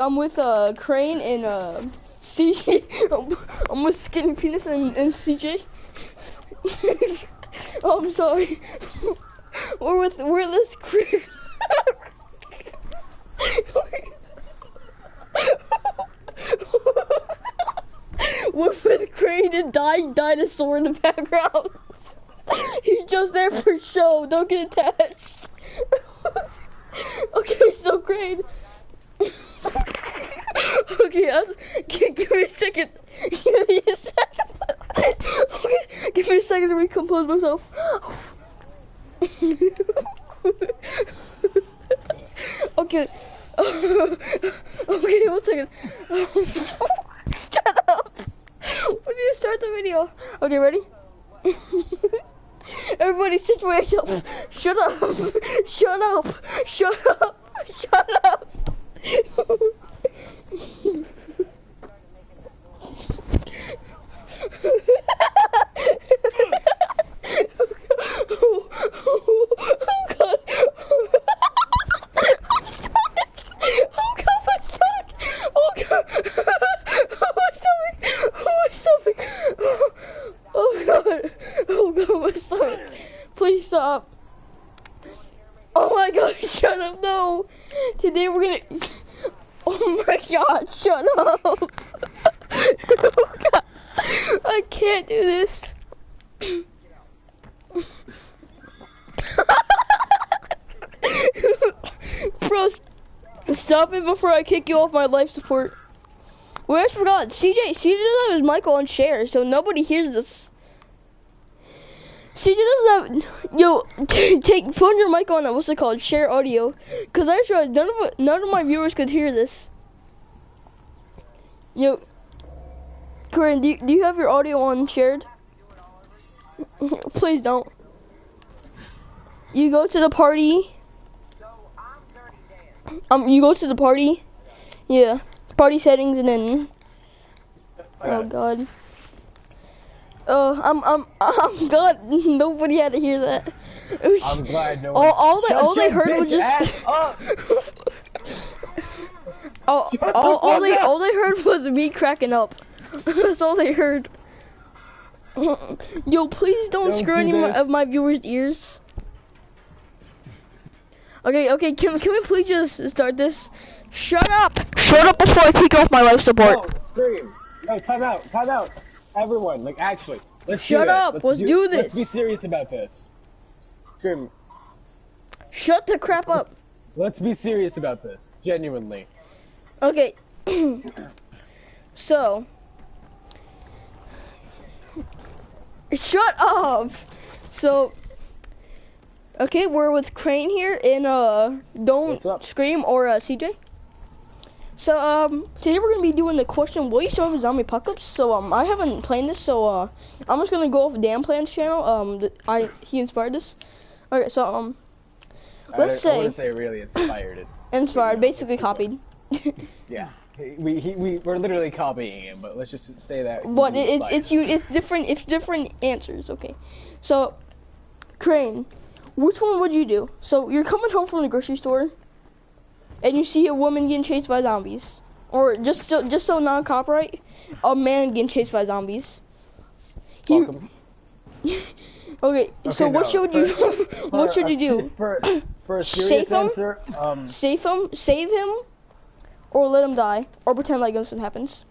I'm with Crane and CJ. I'm with Skinny Penis and CJ. Oh, I'm sorry. We're this crew. We're with Crane and dying dinosaur in the background. He's just there for show. Don't get attached. Okay, so Crane. Okay, give me a second. Give me a second. Okay, give me a second to recompose myself. Okay. Okay, 1 second. Shut up. When do you start the video? Okay, ready? Everybody situate yourself. Shut up. Shut up. Shut up. Shut up. Oh God. Oh God, my stomach. Oh God. Oh, my stomach. Oh, my stomach. Oh God. Oh God, my stomach. Please stop. Oh my God, shut up, no. Today we're gonna... Oh my God, shut up. Oh God. I can't do this. Bro, stop it before I kick you off my life support. Wait, I forgot. CJ doesn't have his mic on share, so nobody hears this. CJ doesn't have... Yo, put your mic on, what's it called? Share audio. Because I just realized none of my viewers could hear this. Yo, Corinne, do you have your audio on shared? Please don't. You go to the party. You go to the party. Yeah, party settings and then. Oh God. Oh, I'm glad nobody had to hear that. I'm glad no one. All they heard was just. all they heard was me cracking up. That's all they heard. Yo, please don't screw any of my viewers' ears. Okay, can we please just start this? Shut up! Shut up before I take off my life support. No, scream. No, time out. Everyone, like actually, let's shut up. Let's do this. Let's be serious about this. Scream. Shut the crap up. Let's be serious about this, genuinely. Okay. So. Shut up. So. Okay, we're with Crane here in Don't Scream or CJ. So today we're gonna be doing the question, will you survive a zombie apocalypse? So I haven't played this, so I'm just gonna go off Dan Plan's channel. He inspired this. Okay, so let's say. I wouldn't say really inspired it. Inspired, basically copied. Yeah, we're literally copying him, but let's just say that. But it's different answers. Okay, so Crane, which one would you do? So you're coming home from the grocery store, and you see a woman getting chased by zombies, or just so non-copyright, a man getting chased by zombies. Welcome. Okay, so what should you do? For a serious answer, save him, or let him die, or pretend like nothing happens.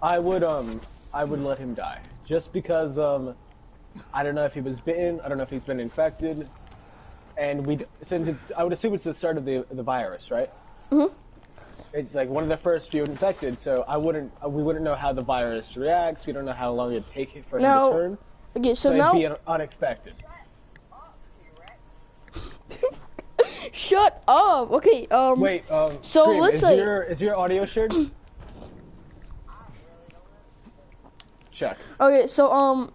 I would let him die, just because I don't know if he was bitten, I don't know if he's been infected, and I would assume it's the start of the virus, right? Mhm. It's like one of the first few infected, so we wouldn't know how the virus reacts. We don't know how long it'd take for him to turn. Okay, so now it'd be unexpected. Shut up. Okay. Wait. So Scream, let's say is your audio shared? Check. Okay. So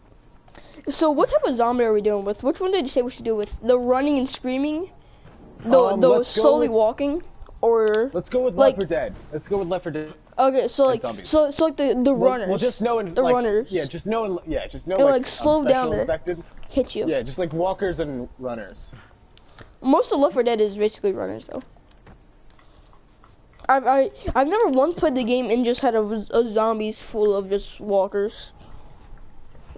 what type of zombie are we doing with? Which one did you say we should do with? The running and screaming, the slowly walking, or let's go with Left 4 Dead. Let's go with Left 4 Dead. Okay, so like the runners. Well, just knowing the runners. Yeah, just knowing. Yeah, just know like slow down to infected. Hit you. Yeah, just like walkers and runners. Most of Left 4 Dead is basically runners though. I've never once played the game and just had a zombies full of just walkers.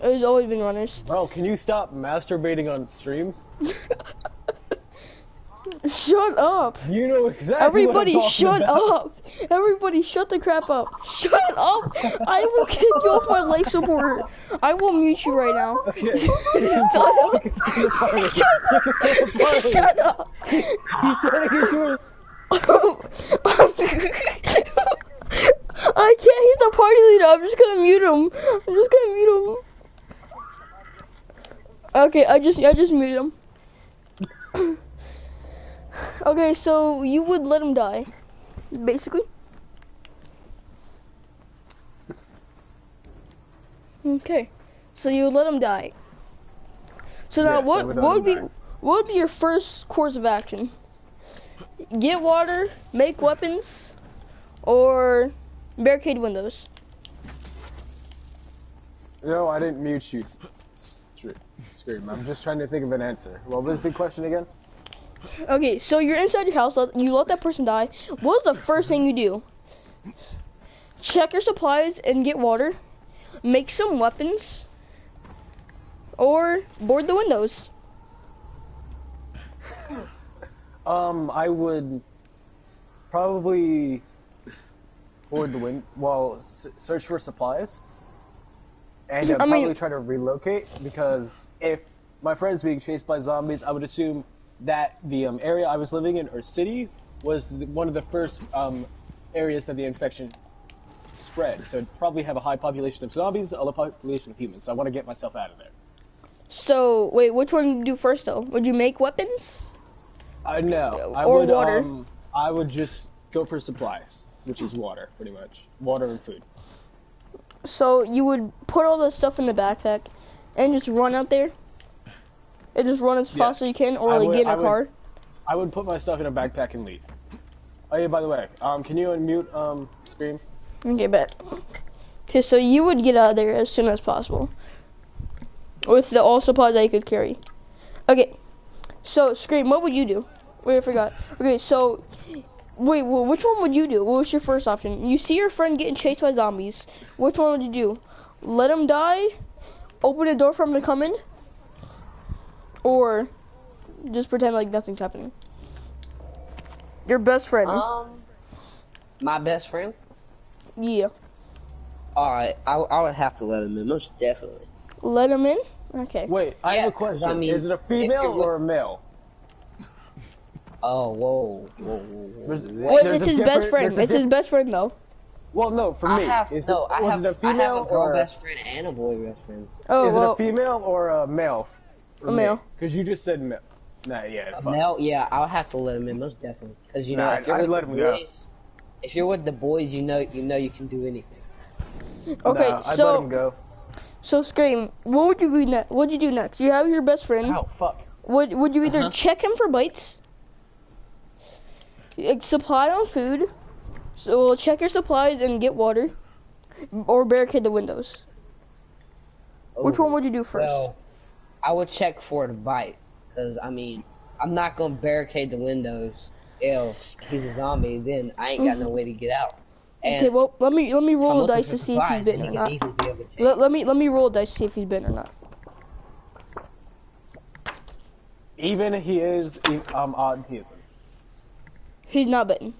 It's always been runners. Bro, can you stop masturbating on stream? Shut up! You know exactly Everybody, what I'm shut about. up! Everybody, shut the crap up! Shut up! I will kick you off my life support. I will mute you right now. Okay. Shut up! He's trying to get you. I can't. He's the party leader. I'm just gonna mute him. Okay, I just muted him. Okay, so you would let him die, basically. Okay, so you would let him die. So now, Yes, I would let what him die. would be your first course of action? Get water, make weapons, or barricade windows? No, I didn't mute you. Scream. I'm just trying to think of an answer. What was the question again? Okay, so you're inside your house, you let that person die. What's the first thing you do? Check your supplies and get water, make some weapons, or board the windows. I would probably board the wind. Well, search for supplies, and I'd probably try to relocate because if my friend's being chased by zombies, I would assume that the area I was living in or city was one of the first areas that the infection spread. So it'd probably have a high population of zombies, a low population of humans. So I want to get myself out of there. So wait, which one would you do first though? Would you make weapons? No, Or water? I would just go for supplies, which is water, pretty much. Water and food. So you would put all the stuff in the backpack and just run out there? And just run as fast as you can, or like get in a car? I would put my stuff in a backpack and leave. Oh yeah, by the way, can you unmute Scream? Okay, bet. Okay, so you would get out of there as soon as possible. With all supplies that you could carry. Okay, so Scream, what would you do? Wait, I forgot. Okay, so, wait, which one would you do? What was your first option? You see your friend getting chased by zombies. Which one would you do? Let him die? Open the door for him to come in? Or just pretend like nothing's happening? Your best friend. My best friend? Yeah. Alright, I would have to let him in, most definitely. Let him in? Okay. Wait, I have a question. I mean, is it a female or a male? Oh, whoa. Wait, it's his best friend. It's his best friend, though. Well, no, for me. I have was it a female I have a girl or best friend and a boy best friend. Oh, is well, it a female or a male? A male. Because you just said male. Nah, yeah. A fuck. male, yeah, I'll have to let him in, most definitely. Because, you know, if you're I'd with let the him go. boys, if you're with the boys, you know you can do anything. okay, Nah, I'd let him go. So Scream, what would you do next? What'd you do next? You have your best friend. Ow, fuck. Would you either check him for bites, supply on food, so check your supplies and get water, or barricade the windows? Which one would you do first? Well, I would check for the bite. Because, I mean, I'm not going to barricade the windows. Else, he's a zombie, then I ain't got no way to get out. And Okay, well let me if I'm roll a looking dice for to see if he's supplies, bitten then or he not. can easily be able to take Let me roll a dice to see if he's bitten or not. Even he is autism. He's not bitten.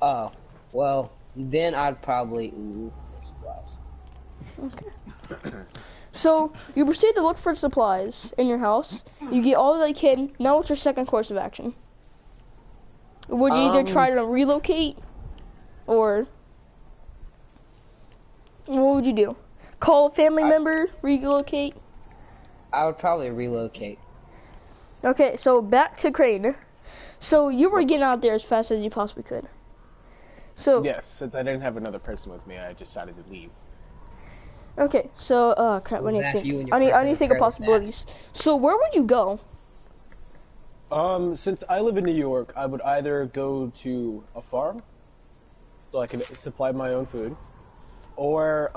Oh, well, then I'd probably look for supplies. Okay. So you proceed to look for supplies in your house. You get all that you can. Now what's your second course of action? Would you either try to relocate, or what would you do? Call a family member, relocate? I would probably relocate. Okay, so back to Crane. So you were getting out there as fast as you possibly could. So Yes, since I didn't have another person with me, I decided to leave. okay, so crap, I need to That's you think. and your I need friend to are think of fairly possibilities. So where would you go? Since I live in New York, I would either go to a farm, so I could supply my own food, or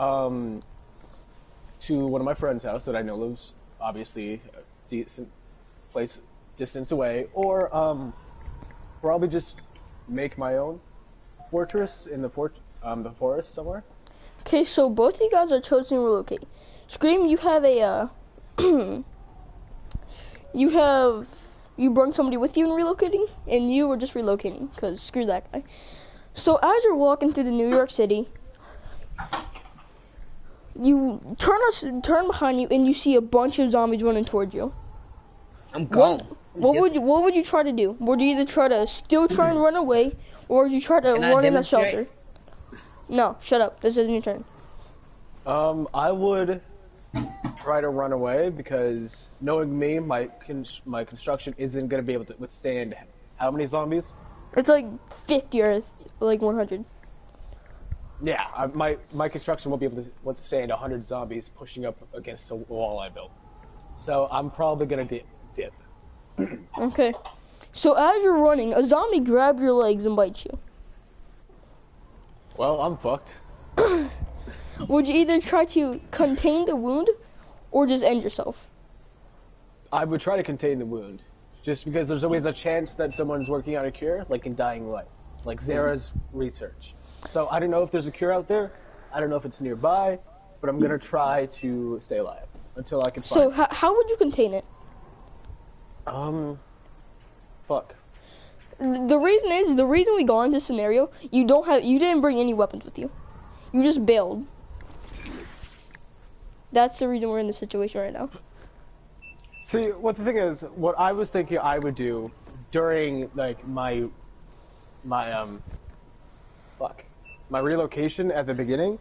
to one of my friend's house that I know lives obviously a decent place distance away, or probably just make my own fortress in the forest somewhere. Okay, so both of you guys are chosen to relocate. Scream, you have a, you brought somebody with you in relocating, and you were just relocating, because screw that guy. So as you're walking through the New York City, you turn behind you, and you see a bunch of zombies running towards you. I'm gone. What would you try to do? Would you either try to still try and run away, or would you try to Can I run in a demonstrate? shelter? No, shut up. This isn't your turn. I would try to run away because knowing me, my construction isn't gonna be able to withstand how many zombies? It's like 50 or like 100. Yeah, my construction won't be able to withstand 100 zombies pushing up against a wall I built. So I'm probably gonna dip. Okay. So as you're running, a zombie grabs your legs and bites you. Well, I'm fucked. Would you either try to contain the wound, or just end yourself? I would try to contain the wound, just because there's always a chance that someone's working on a cure, like in Dying Light, like Zara's research. So I don't know if there's a cure out there. I don't know if it's nearby, but I'm gonna try to stay alive until I can find So it. how would you contain it? Fuck. The reason we got in this scenario, you didn't bring any weapons with you. You just bailed. That's the reason we're in this situation right now. See, what the thing is, what I was thinking I would do during like my relocation at the beginning,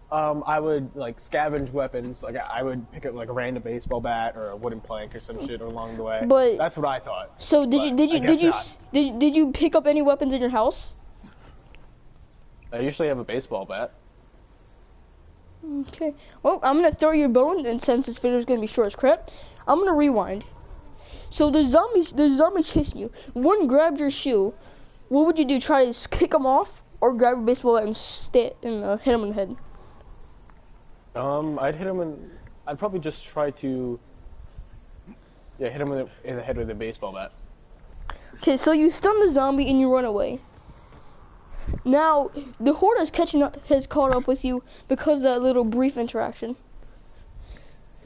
I would like scavenge weapons. Like I would pick up like a random baseball bat or a wooden plank or some shit along the way. But that's what I thought. So did you pick up any weapons in your house? I usually have a baseball bat. Okay. Well, I'm gonna throw your bone, and since this video is gonna be short as crap, I'm gonna rewind. So there's zombies chasing you. One grabbed your shoe. What would you do? Try to kick him off, or grab a baseball bat and hit him in the head? I'd hit him in. I'd probably just try to. Yeah, hit him in the head with a baseball bat. Okay, so you stun the zombie and you run away. Now the horde has caught up with you because of that little brief interaction.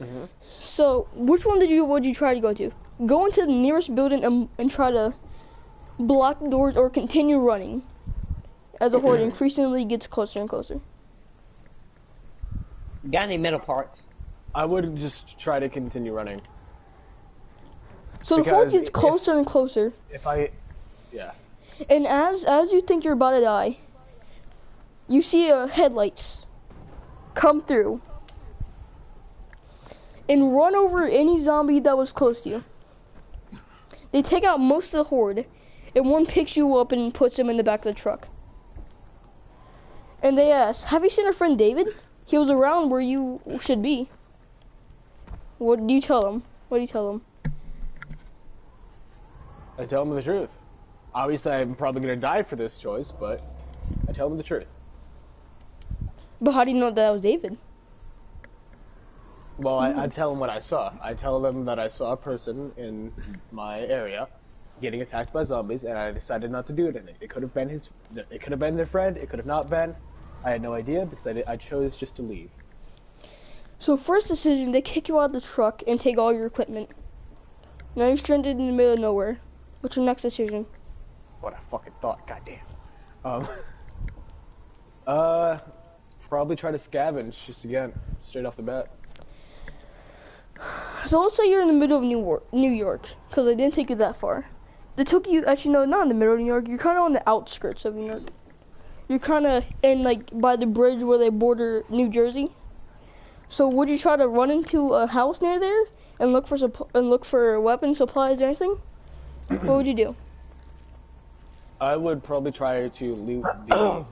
Mhm. So which one would you try to go to? Go into the nearest building and try to block the doors, or continue running as the horde increasingly gets closer and closer? Got any metal parts? I would just try to continue running. So the horde Because gets closer and closer, Yeah. and as you think you're about to die, you see headlights come through and run over any zombie that was close to you. They take out most of the horde, and one picks you up and puts him in the back of the truck. And they ask, "Have you seen our friend David? He was around where you should be." What do you tell them? What do you tell them? I tell them the truth. Obviously, I'm probably gonna die for this choice, but I tell them the truth. But how do you know that was David? Well, I tell them what I saw. I tell them that I saw a person in my area getting attacked by zombies, and I decided not to do anything. It could have been it could have been their friend. It could have not been. I had no idea because I chose just to leave. So first decision, they kick you out of the truck and take all your equipment. Now you're stranded in the middle of nowhere. What's your next decision? What a fucking thought, goddamn. Probably try to scavenge just again, straight off the bat. So let's say you're in the middle of New York, because they didn't take you that far. They took you, actually no, not in the middle of New York. You're kind of on the outskirts of New York. You're kind of in like by the bridge where they border New Jersey. So would you try to run into a house near there and look for weapons, supplies, or anything? What would you do? I would probably try to loot the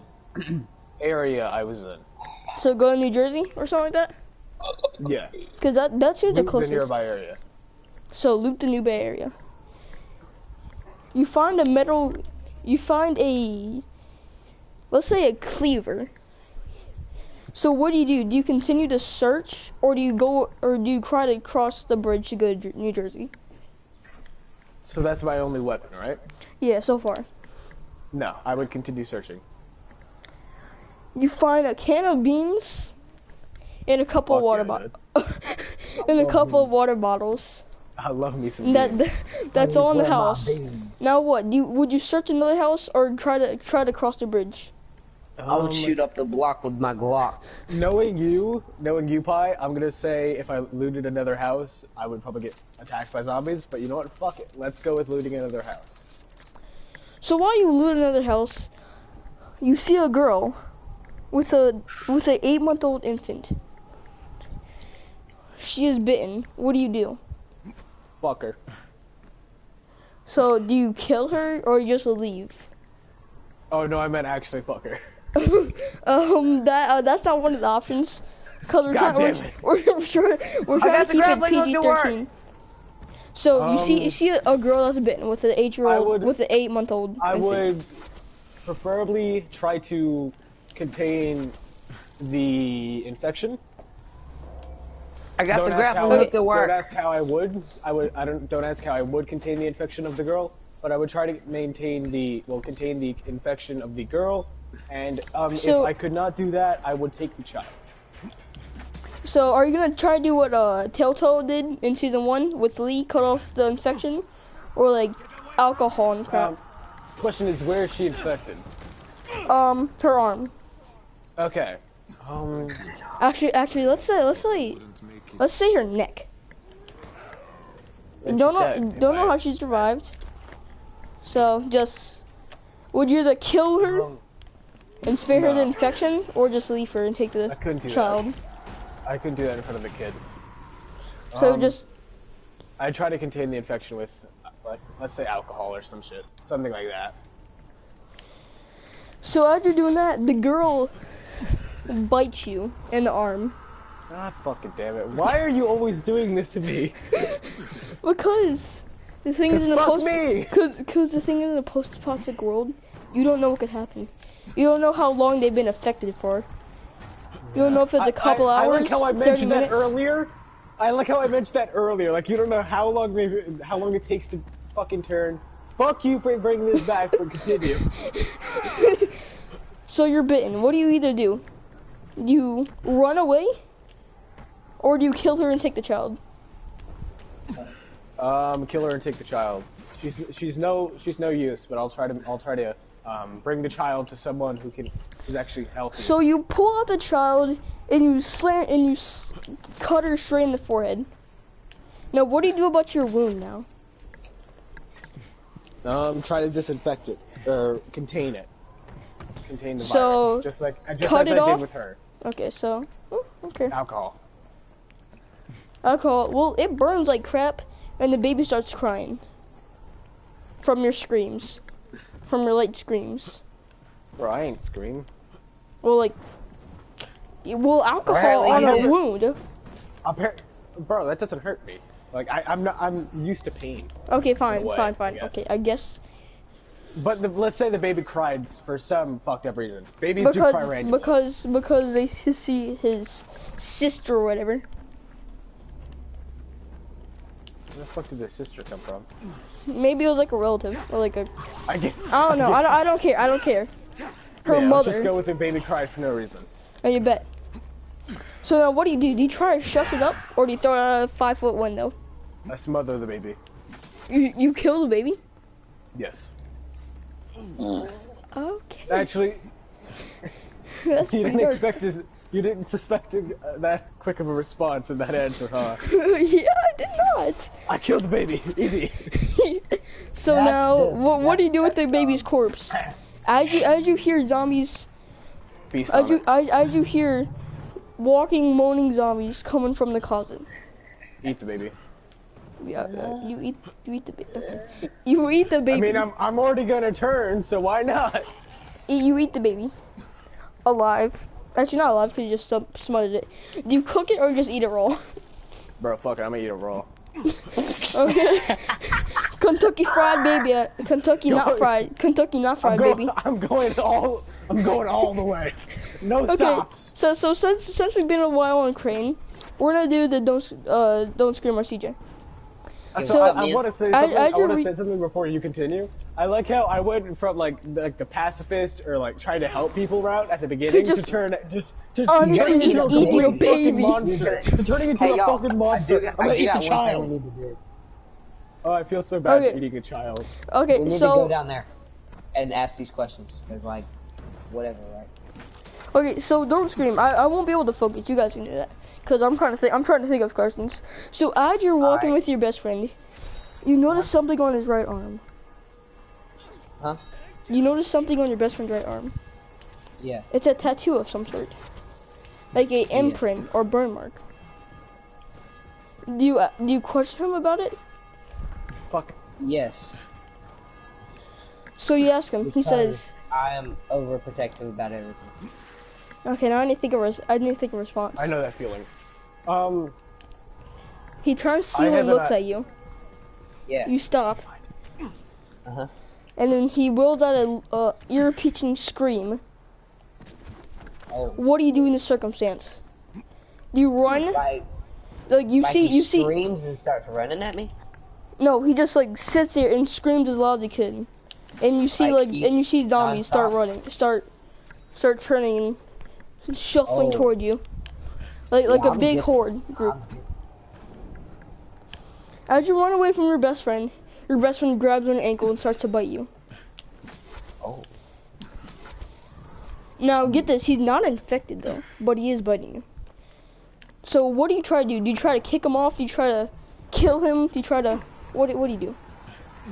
area I was in. So go to New Jersey or something like that? Yeah. Because that's here the Loot the closest. nearby area. So loot the New Bay area. You find let's say a cleaver. So what do? Do you continue to search, or do you try to cross the bridge to go to New Jersey? So that's my only weapon, right? Yeah, so far. No, I would continue searching. You find a can of beans and a couple of Fuck water yeah, bottles. And a couple of water bottles. I love me some That, beans. that's all in the Where my house. beans? Now what? Would you search another house or try to cross the bridge? I would shoot up the block with my Glock. Knowing you, Pi, I'm gonna say if I looted another house, I would probably get attacked by zombies. But you know what? Fuck it. Let's go with looting another house. So while you loot another house, you see a girl with a 8-month-old infant. She is bitten. What do? Fuck her. So do you kill her or you just leave? Oh no, I meant actually fuck her. That's not one of the options. Cause we're God trying, damn it. we're trying got to the keep it grappling hook to work. PG-13. So you see a girl that's bitten with an 8-year-old with an 8-month-old. I infant. would preferably try to contain the infection. I got the Don't ask grappling how- hook to work. Don't ask how I would. Don't ask how I would contain the infection of the girl, but I would try to contain the infection of the girl, and So- if I could not do that, I would take the child. So are you gonna try to do what Telltale did in season 1 with Lee, cut off the infection, or like alcohol and crap? Question is, where is she infected? Her arm. Okay. Actually, let's say her neck. It's Don't dead. know how she survived. So would you either kill her and spare her the No. infection, or just leave her and take the I couldn't do that. child? I couldn't do that in front of a kid. So just I try to contain the infection with, like, let's say alcohol or some shit, something like that. so after doing that, the girl bites you in the arm Ah, fucking damn it! Why are you always doing this to me? because the thing is in the fuck me! because the thing is in a post-apocalyptic world, you don't know what could happen. You don't know how long they've been affected for. You don't know if it's a couple I hours, like how I 30 mentioned that minutes. earlier. I like how I mentioned that earlier. Like, you don't know how long it takes to fucking turn. Fuck you for bringing this back, but continue. So you're bitten. What do you either do? Do you run away, or do you kill her and take the child? Kill her and take the child. She's no use, but I'll try to bring the child to someone who's actually healthy. So you pull out the child and you cut her straight in the forehead. Now, what do you do about your wound now? Try to disinfect it or contain it. Contain the So, virus, just cut as it I off? did with her. Okay, so okay. Alcohol. Alcohol. Well, it burns like crap, and the baby starts crying from your screams, from your late screams. Bro, I ain't scream. Well, alcohol Apparently on you a did. wound. Bro, that doesn't hurt me. Like, I'm used to pain. Okay, fine, way, fine. I guess. Okay, I guess But let's say the baby cried for some fucked up reason. Babies do cry randomly. because they see his sister or whatever. Where the fuck did the sister come from? Maybe it was like a relative or like a. I I don't know. I don't care. I don't care. Her Let's mother. just go with the baby cried for no reason. Oh, you bet. So now, what do? Do you try to shut it up, or do you throw it out of a 5-foot window? I smother the baby. You kill the baby? Yes. Okay. Actually, That's you pretty didn't dark. expect this. You didn't suspect that quick of a response in that answer, huh? Yeah, I did not. I killed the baby. Easy. So That's now, what do you do with the that's baby's corpse? As you hear zombies, Beast on it. as you hear walking, moaning zombies coming from the closet. Eat the baby. Yeah, you eat the baby. You eat the baby. I mean, I'm already gonna turn, so why not? You eat the baby alive. Actually, not alive because you just smothered it. Do you cook it or just eat it raw? Bro, fuck it. I'm gonna eat it raw. Okay. Kentucky fried baby. Kentucky not fried. Kentucky not fried baby. I'm going all the way. No Okay. stops. So since we've been a while on Crane, we're gonna do the don't scream or CJ. So what's up, I man? want to say As something. I you're want to say something before you continue. I like how I went from like the pacifist or like trying to help people route at the beginning to just- turn to Honestly, turning just into a eating a complete baby. fucking monster. To turning into Hey, a y'all, fucking monster. I'm gonna eat the one thing we child. need to do. Oh, I feel so bad Okay. for eating a child. We Okay, need to so go down there and ask these questions. Cause like, whatever, right? okay, so don't scream. I won't be able to focus. You guys can do that, cause I'm trying to think of questions. So as you're walking Alright. with your best friend, you notice something on his right arm. Huh? You notice something on your best friend's right arm. Yeah. It's a tattoo of some sort, like a imprint or burn mark. Do you question him about it? Fuck. Yes. So you ask him. He Because says, I am overprotective about everything. "Okay, now I need to think of a response." I know that feeling. He turns to I you and have an looks i- at you. Yeah. You stop, Uh-huh. and then he wills out a ear-piercing scream. Oh. What do you do in this circumstance? Do you run? Like, You like see, he you see. screams and starts running at me? No, he just like sits there and screams as loud as he can, and you see Like, and you see zombies start nonstop? running, start turning, and shuffling Oh. toward you, like Yeah, a I'm big get- horde group. As you run away from your best friend grabs your ankle and starts to bite you. Oh. Now get this, he's not infected though, but he is biting you. So what do you try to do? Do you try to kick him off? Do you try to kill him? Do you try to what do you do?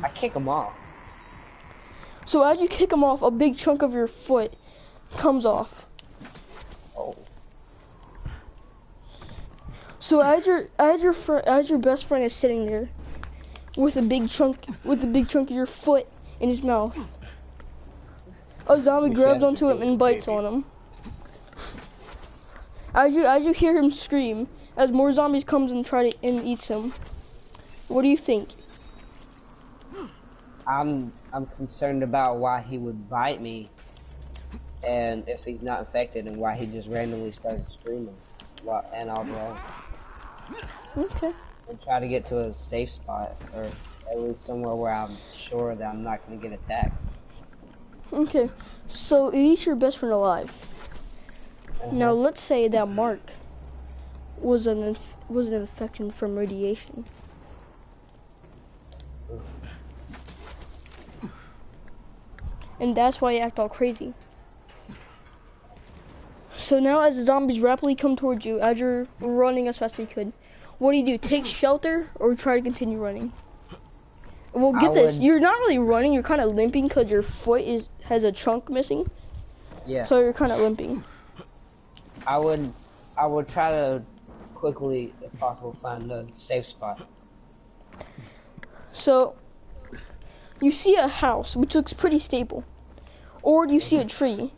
I kick him off. So as you kick him off, a big chunk of your foot comes off. Oh. So as your best friend is sitting there with a big chunk of your foot in his mouth, a zombie grabs onto him and bites on him. As you hear him scream, as more zombies comes and eats him. What do you think? I'm concerned about why he would bite me, and if he's not infected, and why he just randomly started screaming. And I'll run Okay. and try to get to a safe spot, or at least somewhere where I'm sure that I'm not going to get attacked. Okay. So it eats your best friend alive. Now let's say that Mark was an infection from radiation. And that's why you act all crazy. So now as the zombies rapidly come towards you, as you're running as fast as you could, what do? Take shelter or try to continue running? Well, get this, you're not really running, you're kind of limping because your foot has a chunk missing. Yeah. So you're kind of limping. I would try to quickly, if possible, find a safe spot. So you see a house which looks pretty stable, or do you see a tree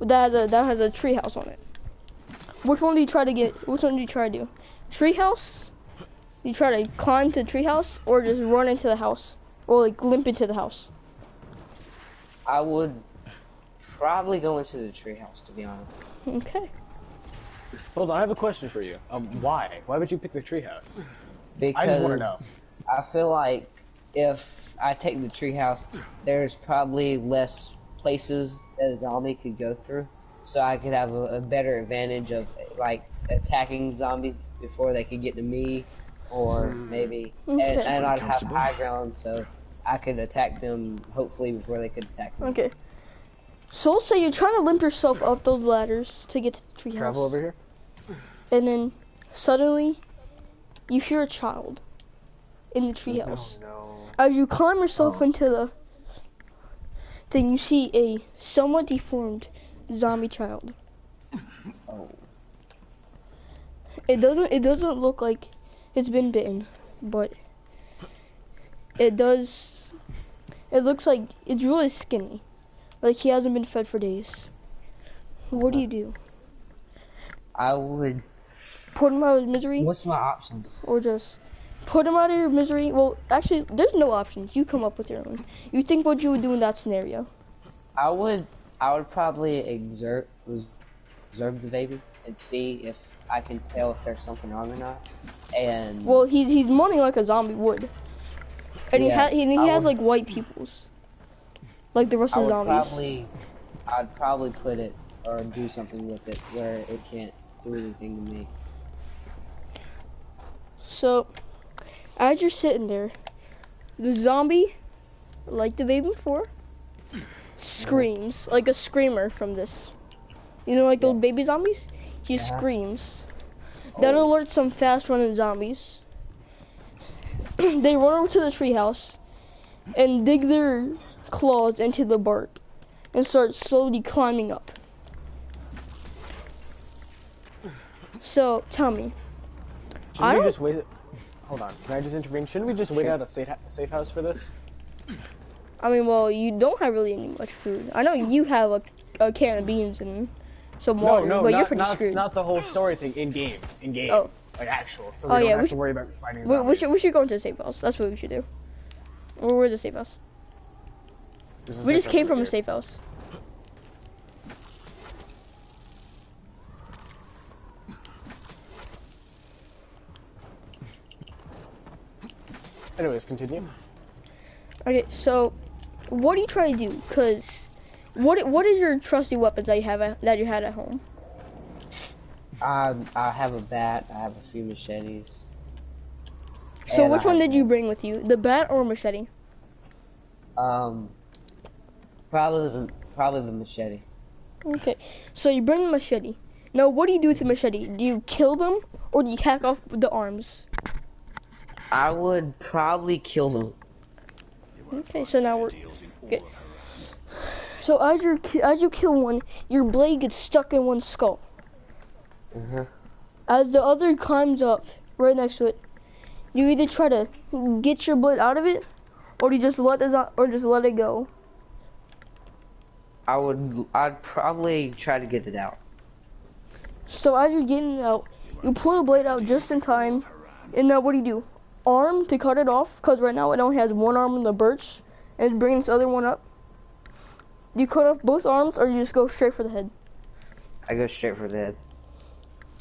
that has a tree house on it? Which one do you try to get? Which one do you try to do? Tree house? You try to climb to the tree house, or just run into the house, or like limp into the house? I would probably go into the treehouse, to be honest. Okay. Hold on, I have a question for you. Why? Why would you pick the treehouse? Because I just want to know. I feel like if I take the treehouse, there's probably less places that a zombie could go through, so I could have a better advantage of like attacking zombies before they could get to me, or maybe, Okay. and I'd have high ground, so I could attack them hopefully before they could attack me. Okay. So let's say you're trying to limp yourself up those ladders to get to the tree house. Travel over here? And then suddenly you hear a child in the treehouse. No. As you climb yourself into the thing, you see a somewhat deformed zombie child. Oh. It doesn't look like it's been bitten, but it does. It looks like it's really skinny, like he hasn't been fed for days. What do you do? I would. Put him out of his misery, What's my options? or just put him out of your misery? Well, actually, there's no options. You come up with your own. You think what you would do in that scenario? I would probably observe the baby and see if I can tell if there's something wrong or not. And Well, he's moaning like a zombie would. And Yeah, he I has would- like white pupils, like the rest I of the would zombies. I'd probably put it or do something with it where it can't do anything to me. So, as you're sitting there, the zombie, like the baby before, screams like a screamer from this. You know, like those Yeah. baby zombies. He Uh-huh. screams. That Oh. alerts some fast-running zombies. They run over to the treehouse and dig their claws into the bark and start slowly climbing up. So, tell me. I Shouldn't we don't- just wait? Hold on. Can I just intervene? Shouldn't we just wait out a safe house for this? I mean, well, you don't have really any much food. I know you have a can of beans and some water, but you're pretty screwed. not the whole story thing in game. Oh. Like actual. So Oh, we don't yeah, have we to worry about finding We zombies. should go into the safe house. That's what we should do. Where's the safe house? There's a We safe just house came over from a here. safe house. Anyways, continue. Okay, so what do you try to do? Cause what is your trusty weapons that you had at home? I have a bat. I have a few machetes. So And which I one have did you bring with you? The bat or machete? Probably the machete. Okay, so you bring the machete. Now what do you do with the machete? Do you kill them or do you hack off the arms? I would probably kill them. Okay, so now we're okay. So as you kill one, your blade gets stuck in one's skull. Uh-huh. As the other climbs up right next to it, you either try to get your blade out of it, or you just let it go. I'd probably try to get it out. So as you're getting it out, you pull the blade out just in time, and now what do? Arm to cut it off, because right now it only has one arm in the birch, and it's bringing this other one up. Do you cut off both arms, or do you just go straight for the head? I go straight for the head.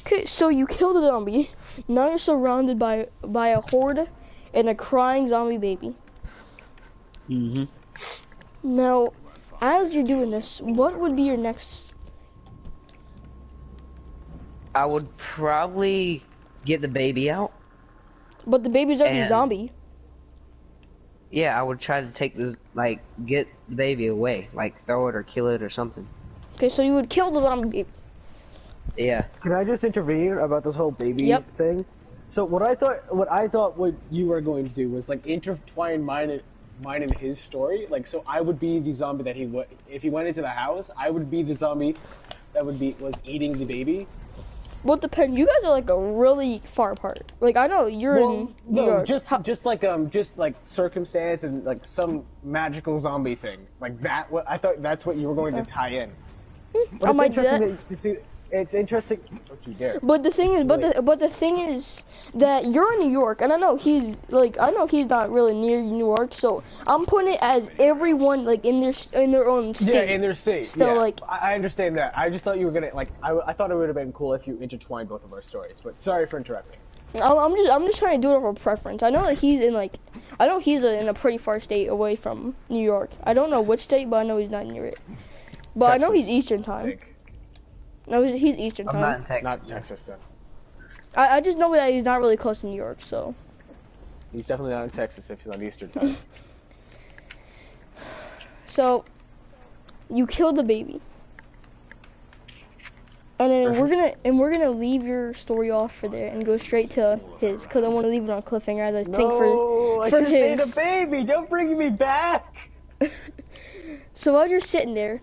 Okay, so you kill the zombie. Now you're surrounded by a horde and a crying zombie baby. Mm-hmm. Now, as you're doing this, what would be your next? I would probably get the baby out. But the baby's already a And- zombie. Yeah, I would try to take this, get the baby away, throw it or kill it or something. Okay, so you would kill the zombie baby. Yeah. Can I just intervene about this whole baby Yep. thing? So what I thought what you were going to do was intertwine mine and his story. So I would be the zombie that if he went into the house, I would be the zombie that was eating the baby. Well, it depends. You guys are a really far apart. I know you're in New no, York. just like circumstance and some magical zombie thing like that. I thought that's what you were going to tie in. But I it's might do interesting that. to see. It's interesting. Don't you dare. But the thing is, It's but the thing is that you're in New York, and I know he's not really near New York, so I'm putting it as everyone in their own state. Yeah, in their state. Still, yeah. I understand that. I just thought you were gonna I thought it would have been cool if you intertwined both of our stories. But sorry for interrupting. I'm just trying to do it over preference. I know that he's in in a pretty far state away from New York. I don't know which state, but I know he's not near it. But I know he's Texas, Eastern I time. think. No, he's Eastern I'm not time. in Texas. Not Texas then. I just know that he's not really close to New York, so. He's definitely not in Texas if he's on Eastern time. So, you killed the baby. And then we're gonna leave your story off for there and go straight to his, cause I want to leave it on a cliffhanger as I think I for should say his. the baby. Don't bring me back. So while you're sitting there,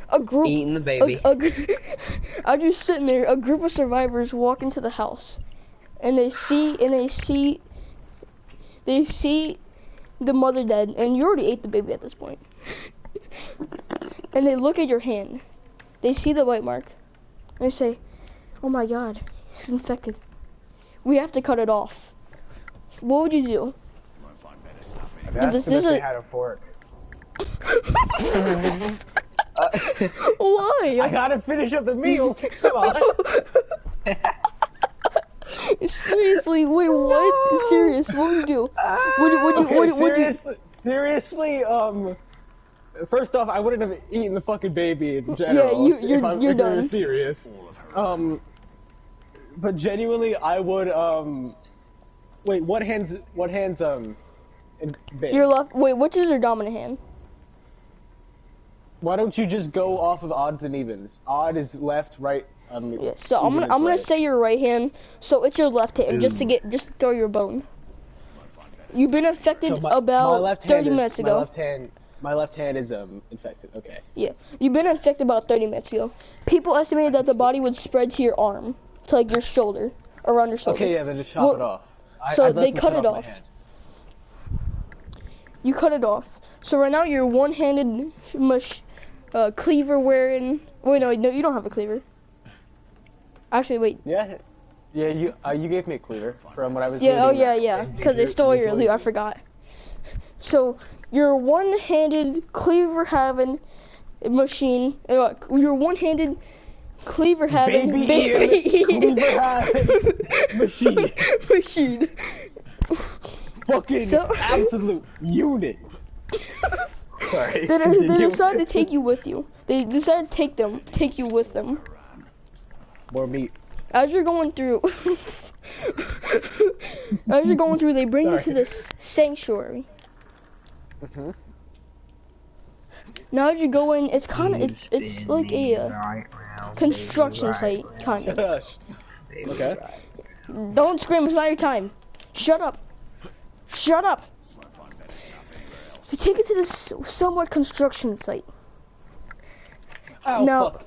a group Eating the baby. I'm just sitting there. A group of survivors walk into the house, and they see the mother dead, and you already ate the baby at this point. And they look at your hand. They see the bite mark, and they say, "Oh my God, he's infected. We have to cut it off." What would you do? I've asked this them if is they a- had a fork. Why? I gotta finish up the meal. Come on. Seriously, wait, what? Serious, what would you do? Seriously, first off, I wouldn't have eaten the fucking baby in general. Yeah, you're if done. we were serious. But genuinely, I would, wait, what hand's, big? Your left, wait, which is your dominant hand? Why don't you just go off of odds and evens? Odd is left, right, Yeah, so I'm gonna right. say your right hand, so it's your left hand, just to throw your bone. You've been infected So my about left 30 hand minutes is, ago. My left hand is, infected, okay. Yeah, you've been infected about 30 minutes ago. People estimated that the body would spread to your arm, to like your shoulder, around your shoulder. Okay, yeah, then just chop it off. So I'd let they them cut it my off. hand. You cut it off. So right now you're one-handed cleaver wearing. Wait, no, you don't have a cleaver. Actually, wait. Yeah, you gave me a cleaver from what I was. Yeah, looting at. yeah, because they stole your loot. I forgot. So your one-handed cleaver having machine. Your one-handed cleaver having baby cleaver having machine. Fucking absolute unit. Sorry. They decided to take you with you. They decided to take you with them. More meat. As you're going through, they bring you to this sanctuary. Now as you go in, it's kind of it's like a construction site, kind of. Okay. Don't scream! It's not your time. Shut up. Shut up. They take you to this somewhat construction site. Oh, Now, fuck.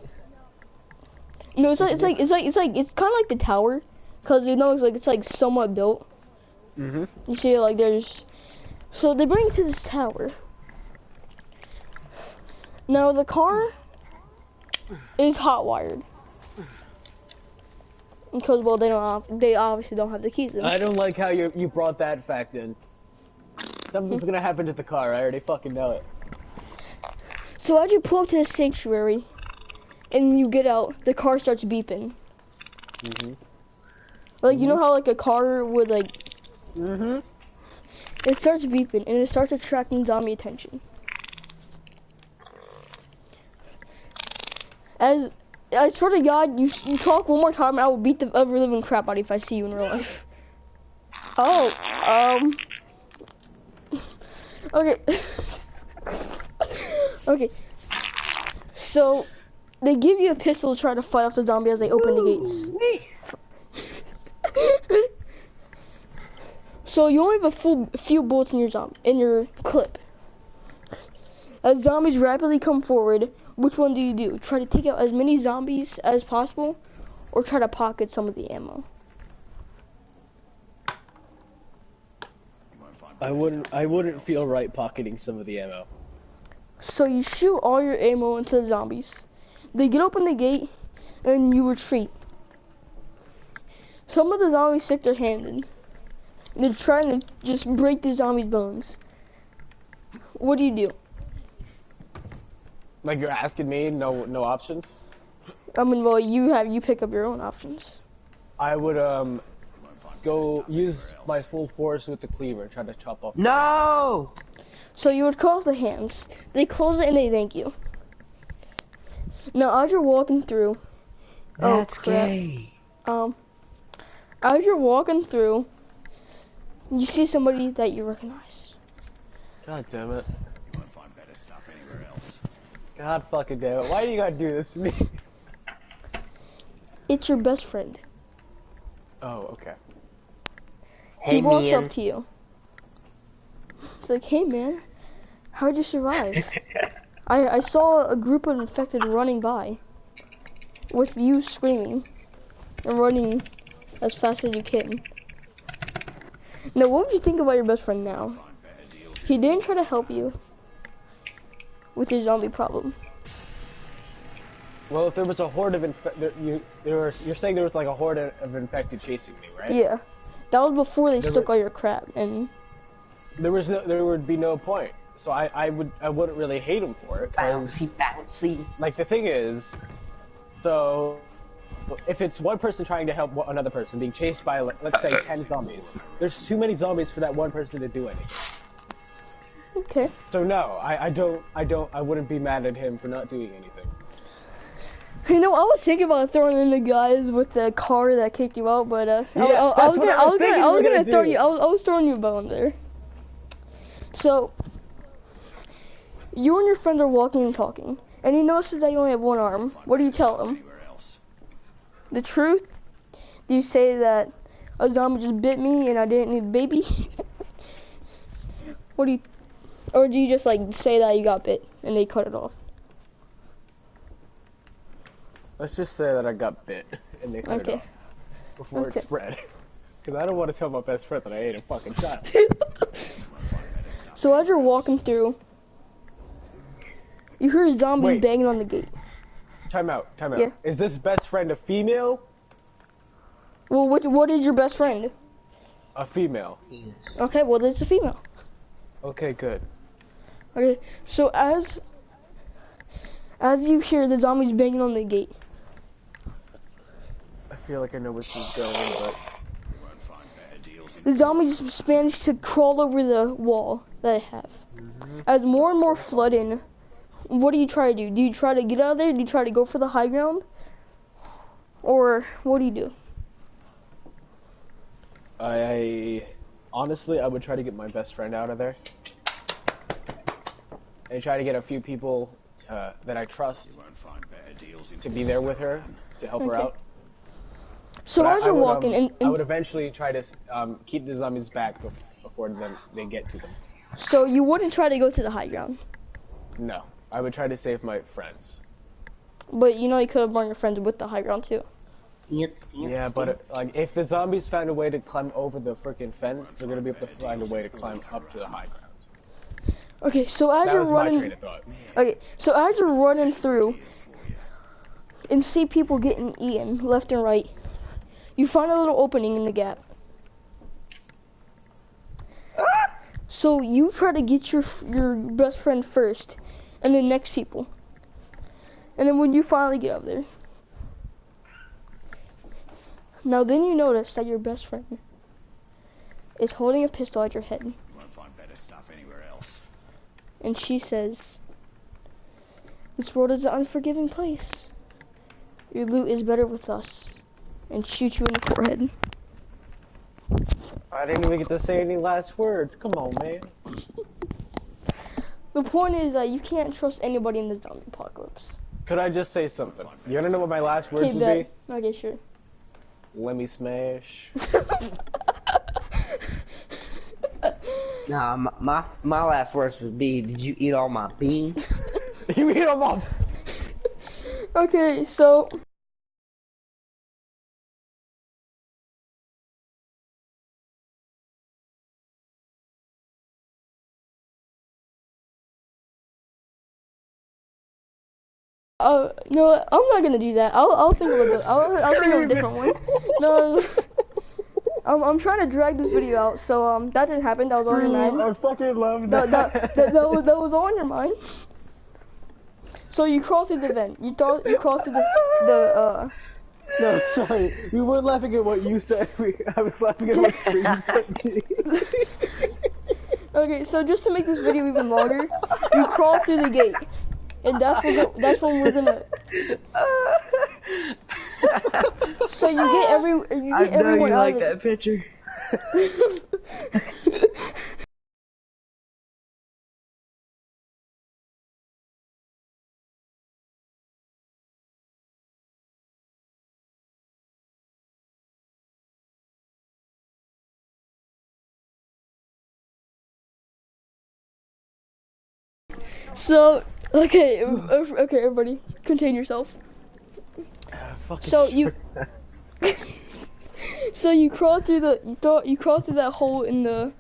no, it's kind of like the tower, cause it's like somewhat built. You see, like so they bring you to this tower. Now the car is hot wired, because well they obviously don't have the keys in. I don't like how you brought that fact in. Something's gonna happen to the car. I already fucking know it. So as you pull up to the sanctuary, and you get out, the car starts beeping. Like you know how like a car would like. It starts beeping and it starts attracting zombie attention. As I swear to God, you talk one more time, and I will beat the ever living crap out of you if I see you in real life. Oh, okay. Okay. So they give you a pistol to try to fight off the zombie as they open the gates. So you only have a few bullets in your clip. As zombies rapidly come forward, which one do you do? Try to take out as many zombies as possible, or try to pocket some of the ammo? I wouldn't feel right pocketing some of the ammo. So you shoot all your ammo into the zombies. They get open the gate, and you retreat. Some of the zombies stick their hand in. They're trying to just break the zombie's bones. What do you do? Like you're asking me, no options? I mean, well, you pick up your own options. I would go use my full force with the cleaver and try to chop off. No! So you would cut off the hands. They close it and they thank you. Now as you're walking through, That's gay. as you're walking through, you see somebody that you recognize. God damn it. God fucking damn it. Why do you gotta do this to me? It's your best friend. Oh, okay. Hey, He walks man. up to you. It's like, hey man, how'd you survive? I saw a group of infected running by, with you screaming, and running as fast as you can. Now, what would you think about your best friend now? He didn't try to help you with your zombie problem. Well, if there was a horde of you're saying there was like a horde of infected chasing me, right? Yeah, that was before they took all your crap, and there would be no point. So I wouldn't really hate him for it. 'Cause, Bouncy. like the thing is, so if it's one person trying to help another person being chased by, let's say, 10 zombies, there's too many zombies for that one person to do anything. Okay. So no, I wouldn't be mad at him for not doing anything. You know, I was thinking about throwing in the guys with the car that kicked you out, but I was gonna throw you. I was throwing you a bone there. So you and your friend are walking and talking, and he notices that you only have one arm. What do you tell him? The truth? Do you say that a zombie just bit me and I didn't need a baby? What do you, or do you just like say that you got bit and they cut it off? Let's just say that I got bit and they cut it off before it spread. Because I don't want to tell my best friend that I ate a fucking child. So as you're walking through, you hear zombies banging on the gate. Time out. Yeah. Is this best friend a female? Well, what is your best friend? A female. Okay, well, it's a female. Okay, good. Okay, so as you hear the zombies banging on the gate. I feel like I know where this is going, but... The zombies manage to crawl over the wall that I have. As more and more flood in, what do you try to do? Do you try to get out of there? Do you try to go for the high ground? Or what do you do? Honestly, I would try to get my best friend out of there. And try to get a few people that I trust to be there with her, to help her out. So as you're walking, I would eventually try to keep the zombies back before they get to them. So you wouldn't try to go to the high ground? No, I would try to save my friends. But you know you could have brought your friends with the high ground too. Yeah, but like if the zombies find a way to climb over the freaking fence, they're gonna be able to find a way to climb up to the high ground. Okay, so as you're running, so as you're running through and see people getting eaten left and right, you find a little opening in the gap. So you try to get your best friend first, and then next people. And then when you finally get up there, now then you notice that your best friend is holding a pistol at your head. You won't find better stuff anywhere else. And she says, "This world is an unforgiving place. Your loot is better with us." And shoots you in the forehead. I didn't even get to say any last words. Come on, man. The point is that you can't trust anybody in the zombie apocalypse. Could I just say something? You wanna know what my last words would be? Okay, sure. Let me smash. Nah, my last words would be, did you eat all my beans? You eat them all. Okay, so... no, I'm not gonna do that. I'll think of I'll think of a different one. No, I'm trying to drag this video out, so that didn't happen. That was all in your mind. I fucking love that. That was all in your mind. So you crawl through the vent. You crawl through the No, sorry. We weren't laughing at what you said. I was laughing at what Scream said. Okay, so just to make this video even longer, you crawl through the gate. And that's when we're gonna. So you get everyone out of that picture. So okay, everybody, contain yourself. So you, so you crawl through you crawl through that hole in the.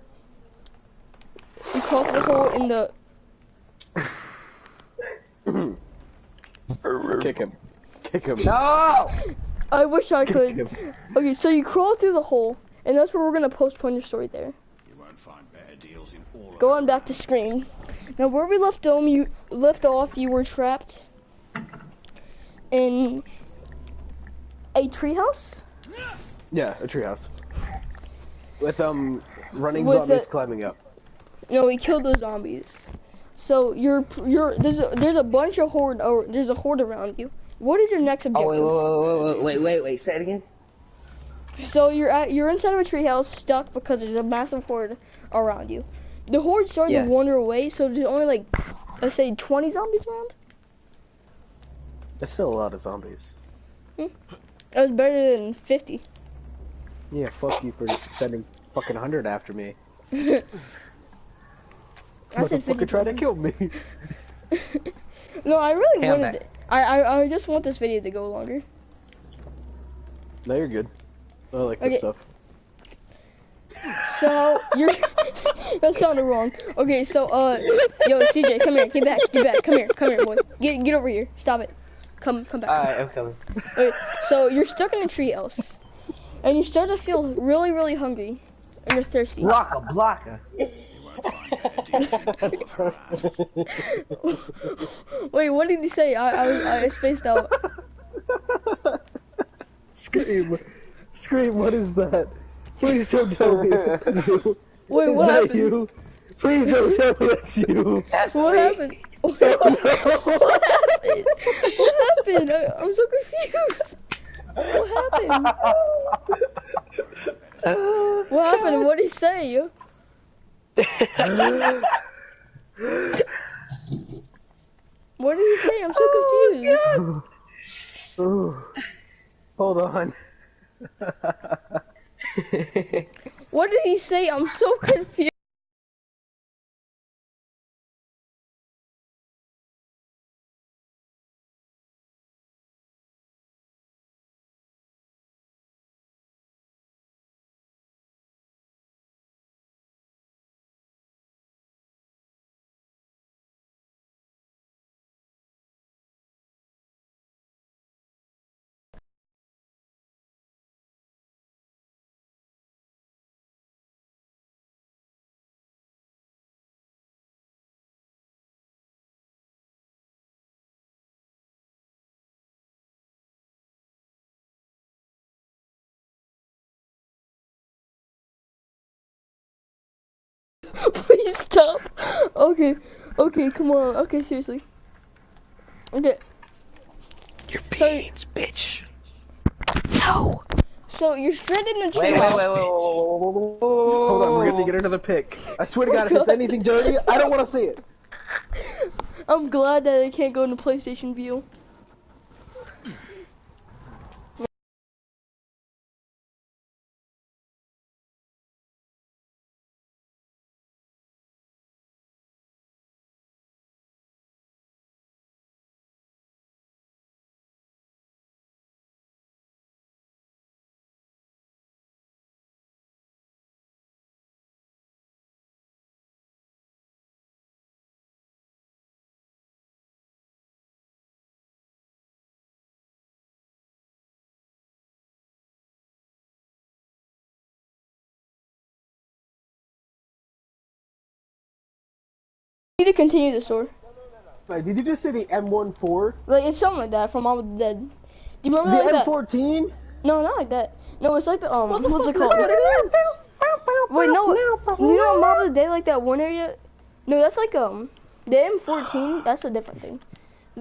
You crawl through the hole in the. Kick him. Kick him. No! I wish I could. Okay, so you crawl through the hole, and that's where we're gonna postpone your story there. You won't find better deals in all of Going back to Scream. Now where we left off, you were trapped in A treehouse? Yeah, a treehouse. With running With zombies it- climbing up. No, we killed those zombies. So there's a bunch of horde, or there's a horde around you. What is your next objective? Oh, wait, say it again. So you're inside of a treehouse, stuck because there's a massive horde around you. The horde started Yeah. to wander away, so there's only like, let's say 20 zombies around. There's still a lot of zombies. That was better than 50. Yeah, fuck you for sending fucking 100 after me. I said 50. Motherfucker tried to kill me. No, I really Hey, I'm wanted back. it. I just want this video to go longer. No, you're good. I like Okay. this stuff. So you're that sounded wrong. Okay, so yo CJ, come here, get back, come here, boy, get over here, stop it, come back. Alright, I'm coming. Okay, so you're stuck in a treehouse, and you start to feel really hungry, and you're thirsty. Blocker. You won't find bad deals in all of her. Wait, what did he say? I spaced out. Scream, what is that? Please don't tell me it's you. Wait, Is what that happened? you? Please don't tell me it's you. That's What me. happened? What happened? What happened? I'm so confused. What happened? What happened? What did he say? What did he say? I'm so confused. Ooh. Hold on. What did he say? I'm so confused. Please stop. Okay, come on. Okay, seriously. Okay. Your So- beans, bitch. No. So you're stranded in a Wait. treehouse. Hold on, we're gonna get another pick. I swear to God, if it's anything dirty, I don't want to see it. I'm glad that I can't go into PlayStation View. I need to continue the story. Wait, did you just say the M14? Like it's something like that from All of the Dead. Do you remember The like that? M14? No, not like that. No, it's like the What the what's fuck it is called? that? It is. Wait, no, you know Mob of the Day, like that one area? No, that's like the M14. That's a different thing.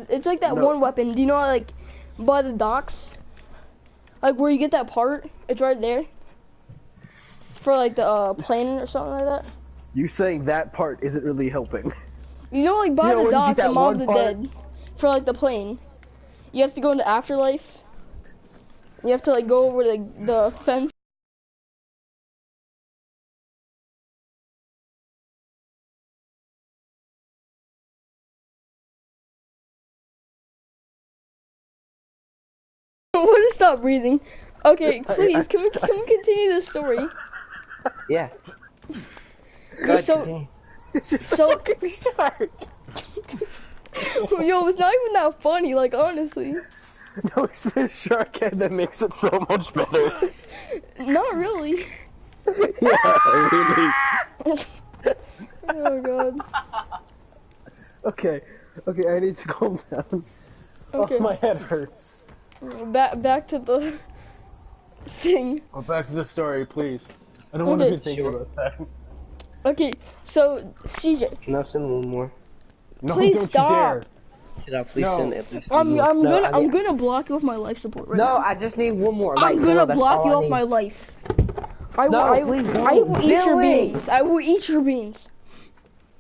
It's like that No. one weapon. Do you know, like by the docks, like where you get that part? It's right there. For like the plane or something like that. You saying that part isn't really helping. You know, like by You know the when you get docks that in Mob one of the part? Dead, for like the plane, you have to go into Afterlife. You have to like go over the fence. I want to stop breathing. Okay, please, can we continue the story? Yeah. Okay, so, continue. It's just So- a fucking shark. yo, it's not even that funny, like, honestly. No, it's the shark head that makes it so much better. Not really. Yeah, really. Oh, God. Okay, I need to calm down. Okay. Oh, my head hurts. back to the thing. Go back to the story, please. I don't want to Okay. be thinking about that. Okay, so CJ, Can I send one more? No, Please don't stop. you dare. Should I please No. send at least I'm one more? I'm No, gonna I mean- I'm gonna block you off my life support right No, now. I just need one more. I'm Like, for gonna real, that's block all you I off need. my life. I will, No, I, please I don't. will eat your Billy! beans. I will eat your beans.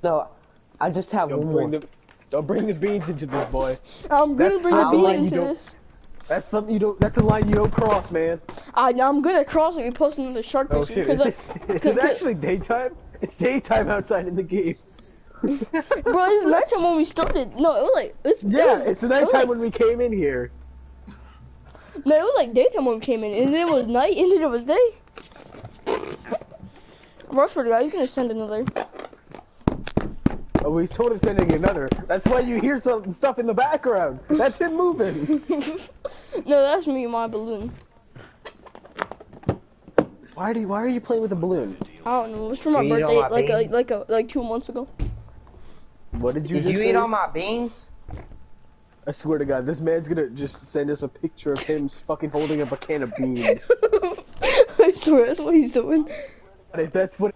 No, I just have one more. Don't bring the beans into this, boy. I'm gonna That's bring the how beans like you into don't- this. That's something you don't. That's a line you don't cross, man. I'm gonna cross it and post it in the shark Oh picture shit! Is because it actually daytime? It's daytime outside in the game. bro, it's nighttime when we started. No, it was like Yeah, it's nighttime like, when we came in here. No, it was like daytime when we came in, and then it was night, and then it was day. Bro, I swear to God, he's gonna send another. Oh, he's totally sending another. That's why you hear some stuff in the background. That's him moving. No, that's me, my balloon. Why are you playing with a balloon? I don't know. It was for my You eat all birthday, my beans? like 2 months ago. What did you Did just you say? eat all my beans? I swear to God, this man's gonna just send us a picture of him fucking holding up a can of beans. I swear, that's what he's doing. And if that's what.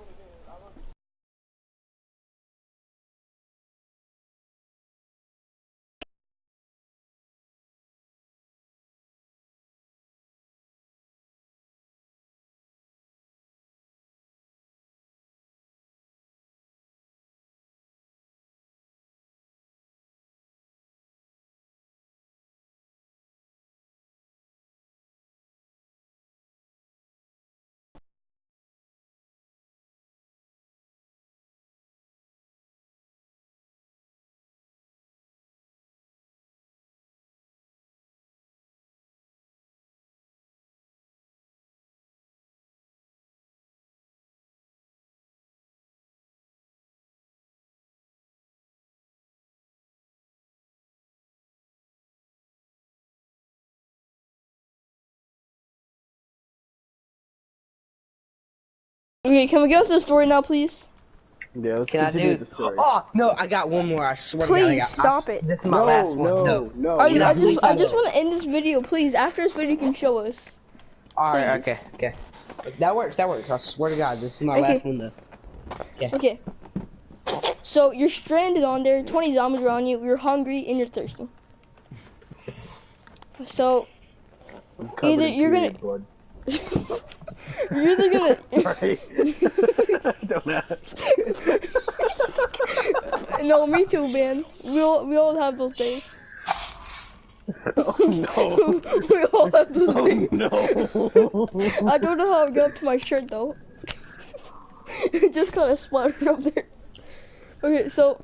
Okay, can we get into the story now, please? Yeah, let's Can I continue do? the story. Oh no, I got one more. I swear to God, I Please, got. stop it. This is my last one. No. I Can I please just have want to end this video, please. After this video, you can show us. All right, Please. okay. That works. I swear to God, this is my Okay. last one though. Okay. So you're stranded on there. 20 zombies around you. You're hungry and you're thirsty. So I'm covered either in you're period gonna- blood. you're either gonna. Sorry. Don't ask. No, me too, man. We all have those days. Oh no. We all have those Oh days. no. I don't know how it got up to my shirt though. It just kind of splattered up there. Okay, so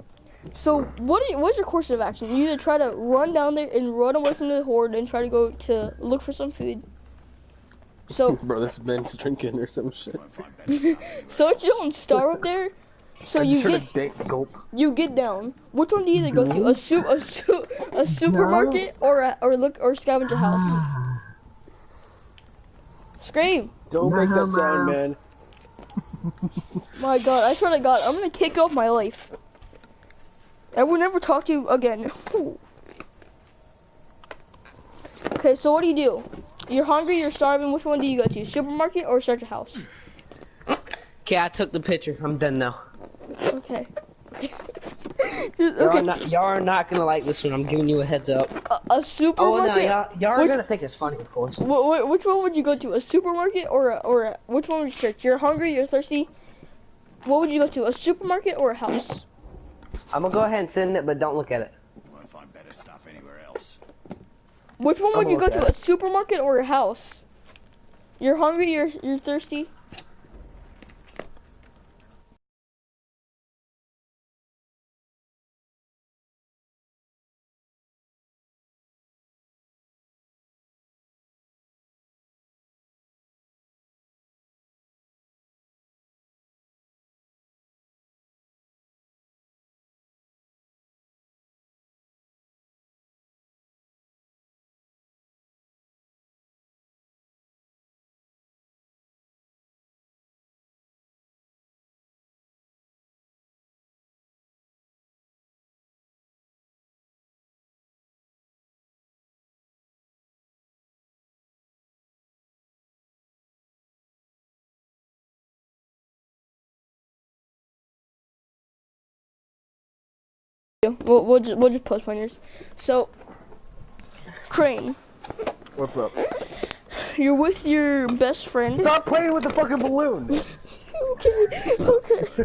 what's your course of action? You either try to run down there and run away from the horde and try to go to look for some food. So Bro, this man's drinking or some shit. so if you don't starve up there, so I just you heard get a dank gulp. you get down. Which one do you either go to? A supermarket or scavenger house? Scream! Don't make that sound, man. My God, I swear to God, I'm gonna kick you off my life. I will never talk to you again. Okay, so what do? You're hungry, you're starving, which one do you go to? Supermarket or shelter house? Okay, I took the picture. I'm done now. Okay. Y'all are not gonna like this one. I'm giving you a heads up. A Oh supermarket? no, y'all are Which- gonna think it's funny, of course. Which one would you go to? A supermarket or which one would you search? You're hungry, you're thirsty. What would you go to? A supermarket or a house? I'm gonna go ahead and send it, but don't look at it. You won't find better stuff anywhere else. Which one would I'm you go okay. to? A supermarket or a house? You're hungry, you're thirsty. We'll just postpone yours. So, Crane, What's up? you're with your best friend. Stop playing with the fucking balloon! Okay.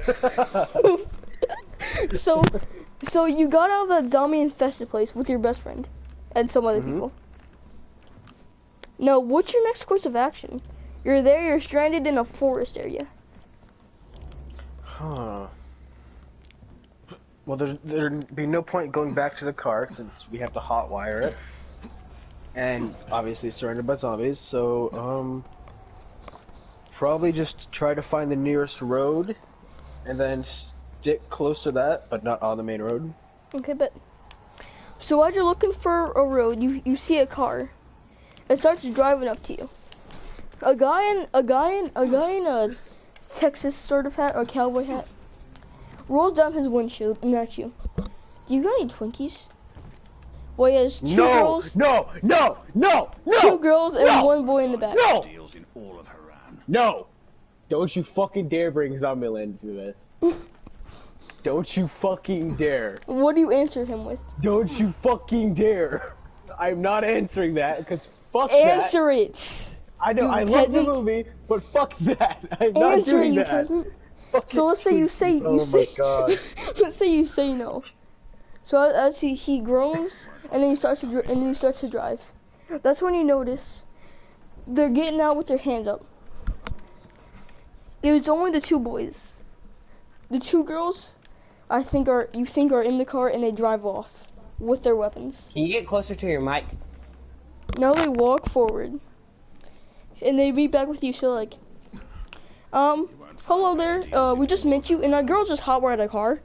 So you got out of that zombie infested place with your best friend and some other people. Now, what's your next course of action? You're there. You're stranded in a forest area. Huh. Well, there'd be no point going back to the car since we have to hotwire it. And obviously surrounded by zombies, so, probably just try to find the nearest road and then stick close to that, but not on the main road. Okay, but so as you're looking for a road, you see a car. It starts driving up to you. A guy in a Texas sort of hat or cowboy hat rolls down his windshield and at you. Do you got any Twinkies? Well, he has two girls. No! Two girls and one boy in the back. No! Deals in all of Haran. No! Don't you fucking dare bring Zombieland into this. Don't you fucking dare. What do you answer him with? Don't you fucking dare. I'm not answering that, because fuck Answer it! I know, you I love the peasant. movie, but fuck that. I'm not Answer it, doing you that. peasant. Fucking So let's say you say Oh my god. let's say you say no. So as he groans and then he starts to drive. That's when you notice they're getting out with their hands up. It was only the two boys. The two girls, you think are in the car and they drive off with their weapons. Can you get closer to your mic? Now they walk forward and they meet back with you. So like, hello there. We just met you, and our girls just hotwired a car.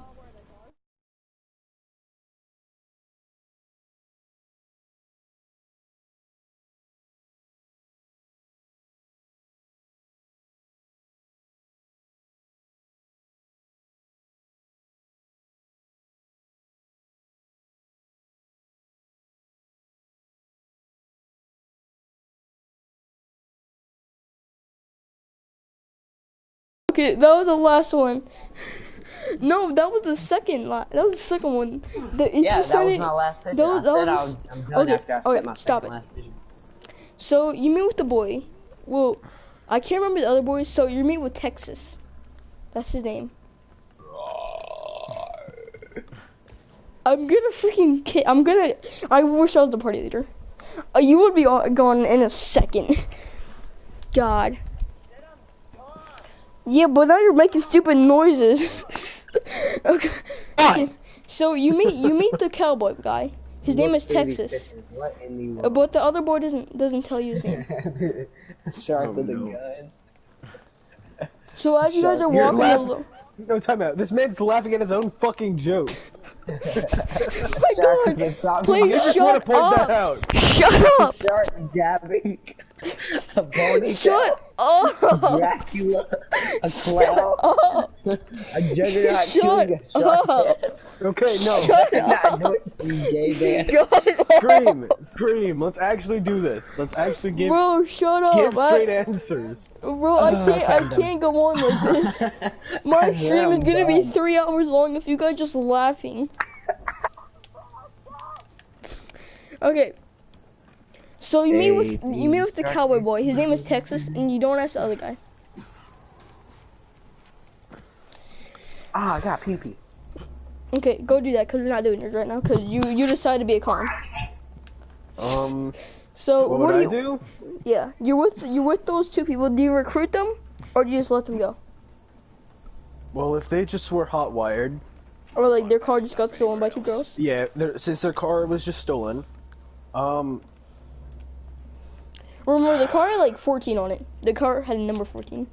Okay, that was the last one. No, that was the second that was the second one. Yeah, that was my last picture. that was- I said I'm done okay, after I okay, set my stop second it. last vision. So you meet with the boy. Well, I can't remember the other boys. So you meet with Texas. That's his name. I'm gonna freaking I wish I was the party leader. You would be gone in a second. God. Yeah, but now you're making stupid noises. Okay. Fine. So you meet the cowboy guy. His name is Look through these Texas. pictures. What in the world? But the other boy doesn't tell you his name. Shark Oh, with a no. So as you guys are You're walking laughing. along, No, time out. This man's laughing at his own fucking jokes. my Shark God, with a zombie. please I just want shut to point up. that out. Shut up. Shark dabbing a bony Shut cow, up. Dracula, a Shut clown, up. a juggernaut Shut killing a shark up. head. Okay, no. Shut Not doing some gay dance. Shut up. Scream. Let's actually do this. Let's actually give Bro, shut up. give straight answers. Bro, I can't go on like this. My stream is gonna be 3 hours long if you guys just laughing. Okay. So you meet with the cowboy boy. His name is Texas, and you don't ask the other guy. Ah, I got pee pee. Okay, go do that because we're not doing yours right now because you decided to be a clown. So What what would do I you? do? Yeah, you're with those two people. Do you recruit them or do you just let them go? Well, if they just were hot wired, Or like their car just got stolen by two girls? yeah. Since their car was just stolen, Remember, the car had like 14 on it. The car had a number 14.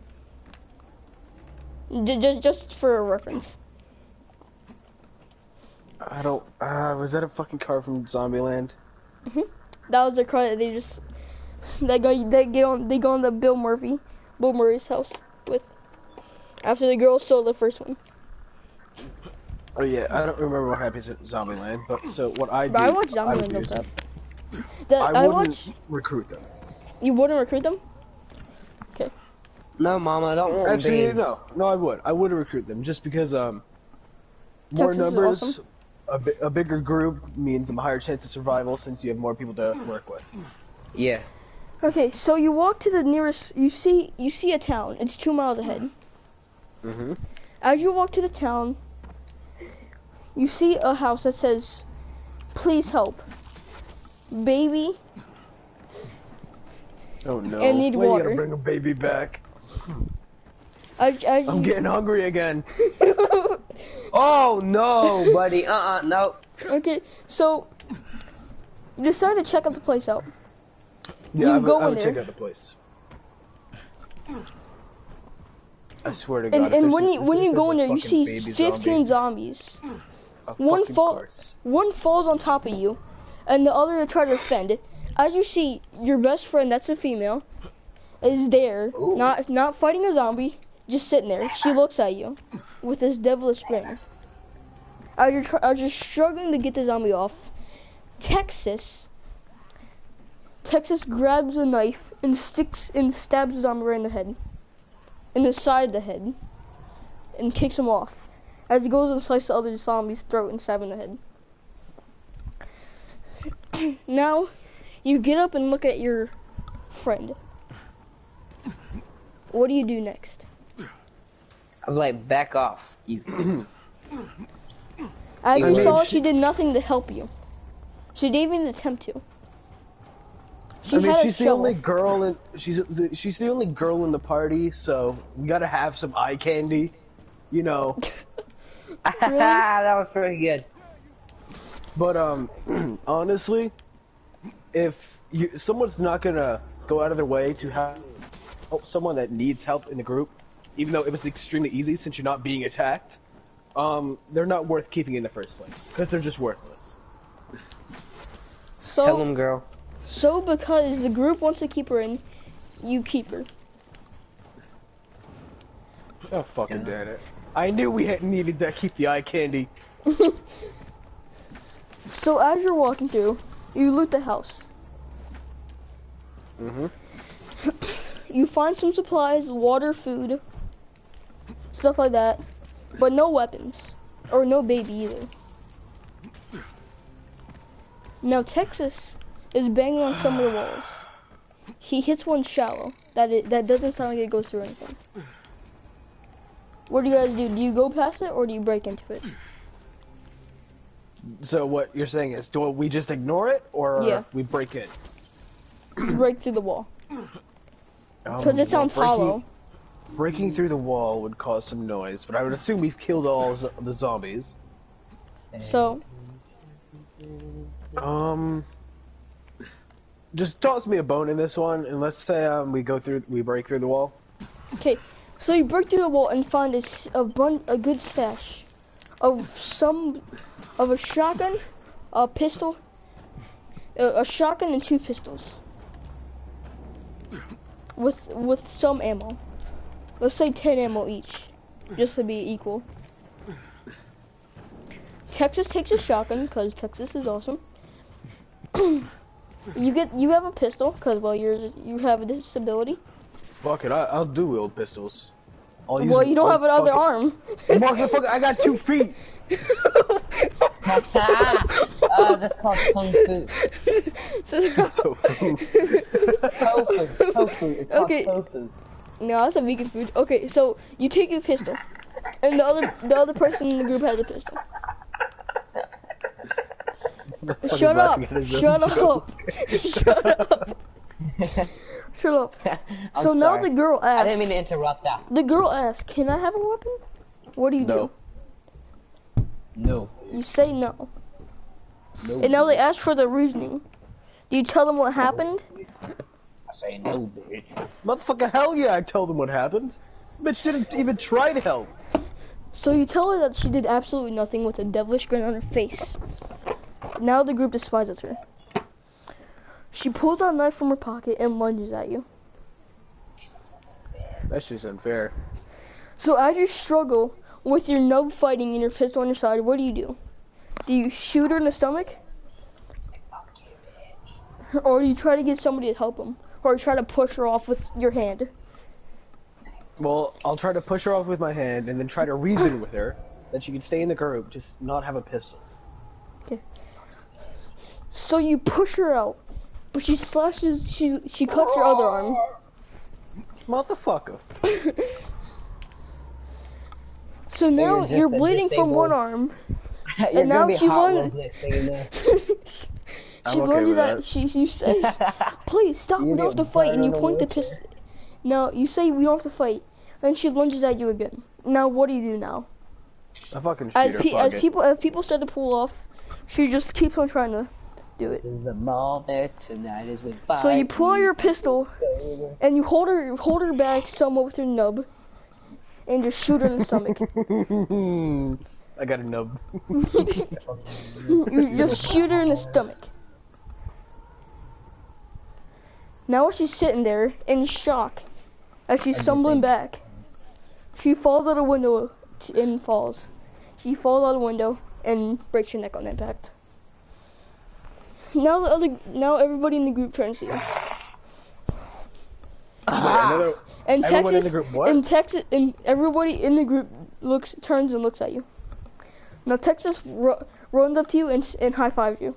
Just for a reference. I don't. Was that a fucking car from Zombieland? That was the car that they go on the Bill Murray's house with. After the girls stole the first one. Oh yeah, I don't remember what happens at Zombieland, but so what I do. But I watched would Zombieland do looked up. is I wouldn't recruit them. You wouldn't recruit them? No, Mama, I don't want Actually, beans. no, I would recruit them just because more Texas is numbers. awesome. a bigger group means a higher chance of survival since you have more people to work with. Yeah. Okay, so you walk to the nearest. You see a town. It's 2 miles ahead. Mm-hmm. As you walk to the town, you see a house that says, "Please help, baby." Oh no! And need When are you water. gonna bring a baby back? As I'm getting hungry again. Oh no, buddy. No. Okay, so you decide to check out the place out. Yeah, You I would, go I in would there. check out the place. I swear to God. if And there's when a- you if when you there's go a in there, you fucking see baby 15 zombie, zombies. of One fucking fall, course. one falls on top of you, and the other try to defend. As you see, your best friend, that's a female, is there, Ooh. not fighting a zombie, just sitting there. She looks at you with this devilish grin. As you're struggling to get the zombie off, Texas grabs a knife and stabs the zombie right in the head, in the side of the head, and kicks him off. As he goes and slices the other zombie's throat and stab him in the head. Now, you get up and look at your friend. What do you do next? I'm like, back off. You. As you mean, saw, she- she did nothing to help you. She didn't even attempt to. She I mean, had a she's the shovel. only girl in she's the only girl in the party, so we gotta have some eye candy, you know. That was pretty good. But honestly, if someone's not gonna go out of their way to help someone that needs help in the group, even though it was extremely easy since you're not being attacked, they're not worth keeping in the first place because they're just worthless. Tell So, him, girl. because the group wants to keep her in, you keep her. Oh fucking damn it! I knew we needed to keep the eye candy. So as you're walking through, you loot the house. Mhm. You find some supplies, water, food, stuff like that, but no weapons, or no baby either. Now Texas is banging on some of the walls. He hits one shallow. That doesn't sound like it goes through anything. What do you guys do? Do you go past it or do you break into it? So what you're saying is, do we just ignore it or Yeah. we break it? You break through the wall. Because it sounds hollow. Breaking through the wall would cause some noise, but I would assume we've killed all the zombies. So, Just toss me a bone in this one, and let's say we break through the wall. okay. So you break through the wall and find a good stash of a shotgun, a pistol, a shotgun and 2 pistols. With some ammo. Let's say 10 ammo each, just to be equal. Texas takes a shotgun because Texas is awesome. You have a pistol because you have a disability. Fuck it, I'll do wield pistols. Well, you don't have another arm. Motherfucker, I got 2 feet. That's called tofu. Tofu. Tofu. It's called Okay. tofu. No, that's a vegan food. Okay, so you take a pistol, and the other person in the group has a pistol. Motherfucker's Shut up! laughing at his own Shut joke. up! Shut up! Shut up! I'm So now sorry. the girl I didn't mean asks. to interrupt that. The girl asks, "Can I have a weapon?" What do you No. No. do? You say no. No. And now they ask for the reasoning. Do you tell them what happened? I say no, bitch. Motherfucker, hell yeah, I told them what happened. Bitch didn't even try to help. So you tell her that she did absolutely nothing with a devilish grin on her face. Now the group despises her. She pulls out a knife from her pocket and lunges at you. That's just unfair. So as you struggle with your nub fighting and your pistol on your side, what do you do? Do you shoot her in the stomach? Or do you try to get somebody to help him? Or try to push her off with your hand? Well, I'll try to push her off with my hand and then try to reason with her that she can stay in the group, just not have a pistol. So you push her out, but she slashes. She cuts your other arm. Motherfucker. So now just you're a bleeding from disabled- one arm. You're And now gonna be she Hot lun- Wheels next thing you know. I'm She okay lunges with at that. you say, please stop, we You don't have get to fight, and burned you on a point the wheelchair. pistol. No, you say we don't have to fight, and she lunges at you again. Now what do you do now? I fucking shoot As, her. as people start to pull off, she just keeps on trying to do it. This is the moment tonight is we fight. So you pull out your pistol Over. and you hold her back somewhat with your nub, and just shoot her in the stomach. I got a nub. You just shoot her in the stomach. Now she's sitting there in shock as she's stumbling back. She falls out a window and falls. She falls out a window and breaks your neck on impact. Now everybody in the group turns to you. Another, And everyone in Texas the group what? and everybody in the group turns and looks at you. Now Texas runs up to you and high fives you.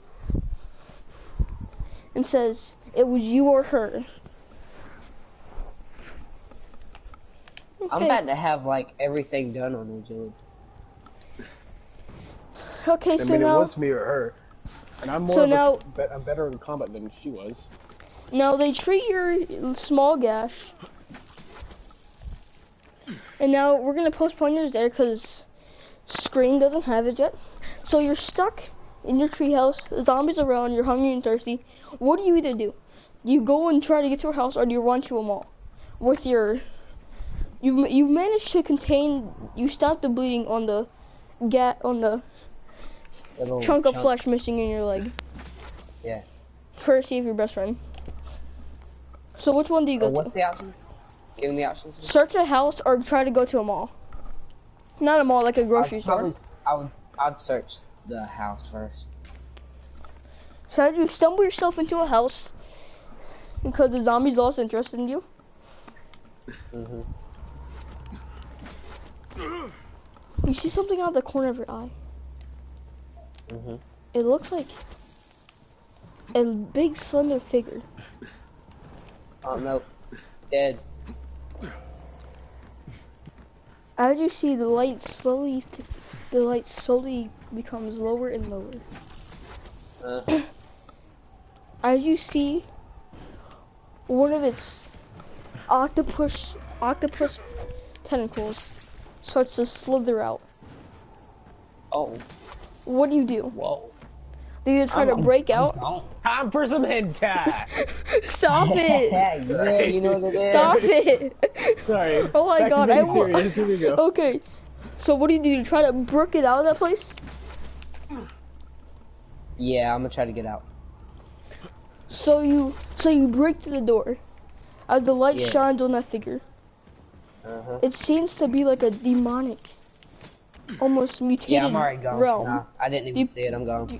And says, "It was you or her." I'm about to have like everything done on agility. Okay, I so mean, it now was me or her. And I'm more So of now- I'm better in combat than she was. now they treat your small gash. And now we're gonna postpone yours there because Scream doesn't have it yet. So you're stuck in your treehouse, zombies around, you're hungry and thirsty. What do you either do? Do you go and try to get to her house, or do you run to a mall? With your, you managed to contain, you stopped the bleeding on the Little chunk of flesh missing in your leg. Yeah. Courtesy of your best friend. So which one do you go What's to? the option? Give me the options. Search a house or try to go to a mall? Not a mall, like a grocery store. I'd search the house first. So as you stumble yourself into a house because the zombies lost interest in you. Mhm. You see something out of the corner of your eye. Mhm. It looks like a big slender figure. Oh no, dead. As you see, the light slowly becomes lower and lower. As you see, one of its octopus tentacles starts to slither out. Oh, What do you do? whoa. Do you try to break out? Time for some hentai! Stop it! Yeah, you know what it is. Stop it! Sorry. Oh my Back god, to I being will. serious. Here we go. Okay, so what do? You try to break it out of that place? Yeah, I'm gonna try to get out. So you break through the door. As the light Yeah. shines on that figure, Uh-huh. it seems to be like a demonic, almost mutated Yeah, I'm already gone. realm. Nah, I didn't even You- see it. I'm gone.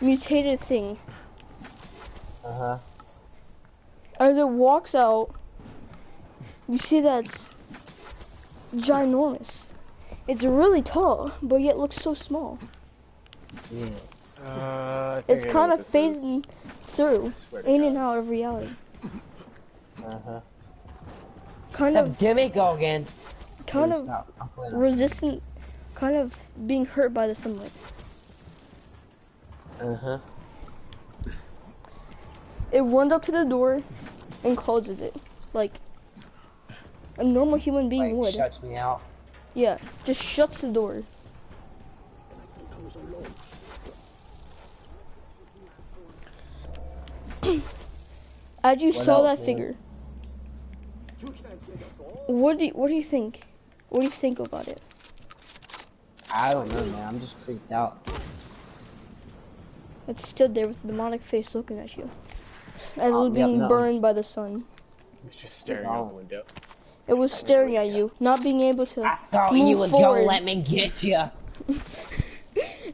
Mutated thing. Uh-huh. As it walks out, you see that it's ginormous. It's really tall, but yet looks so small. Yeah. I think It's I know kind what of this is. phasing through, Swear to in God. and out of reality. Uh-huh. Kind It's a of, demigorgon. kind of Stop. I'm playing. resistant, kind of being hurt by the sunlight. Uh-huh. It runs up to the door and closes it, like a normal human being Like, would. shuts me out. Yeah, just shuts the door. As you saw else, that man? figure, what do you think? What do you think about it? I don't know, man. I'm just creeped out. It stood there with a demonic face looking at you, as it Oh, was yep, being no. burned by the sun. It's just staring out the window. It was staring at you, not being able to I thought move you was forward, gonna let me get you.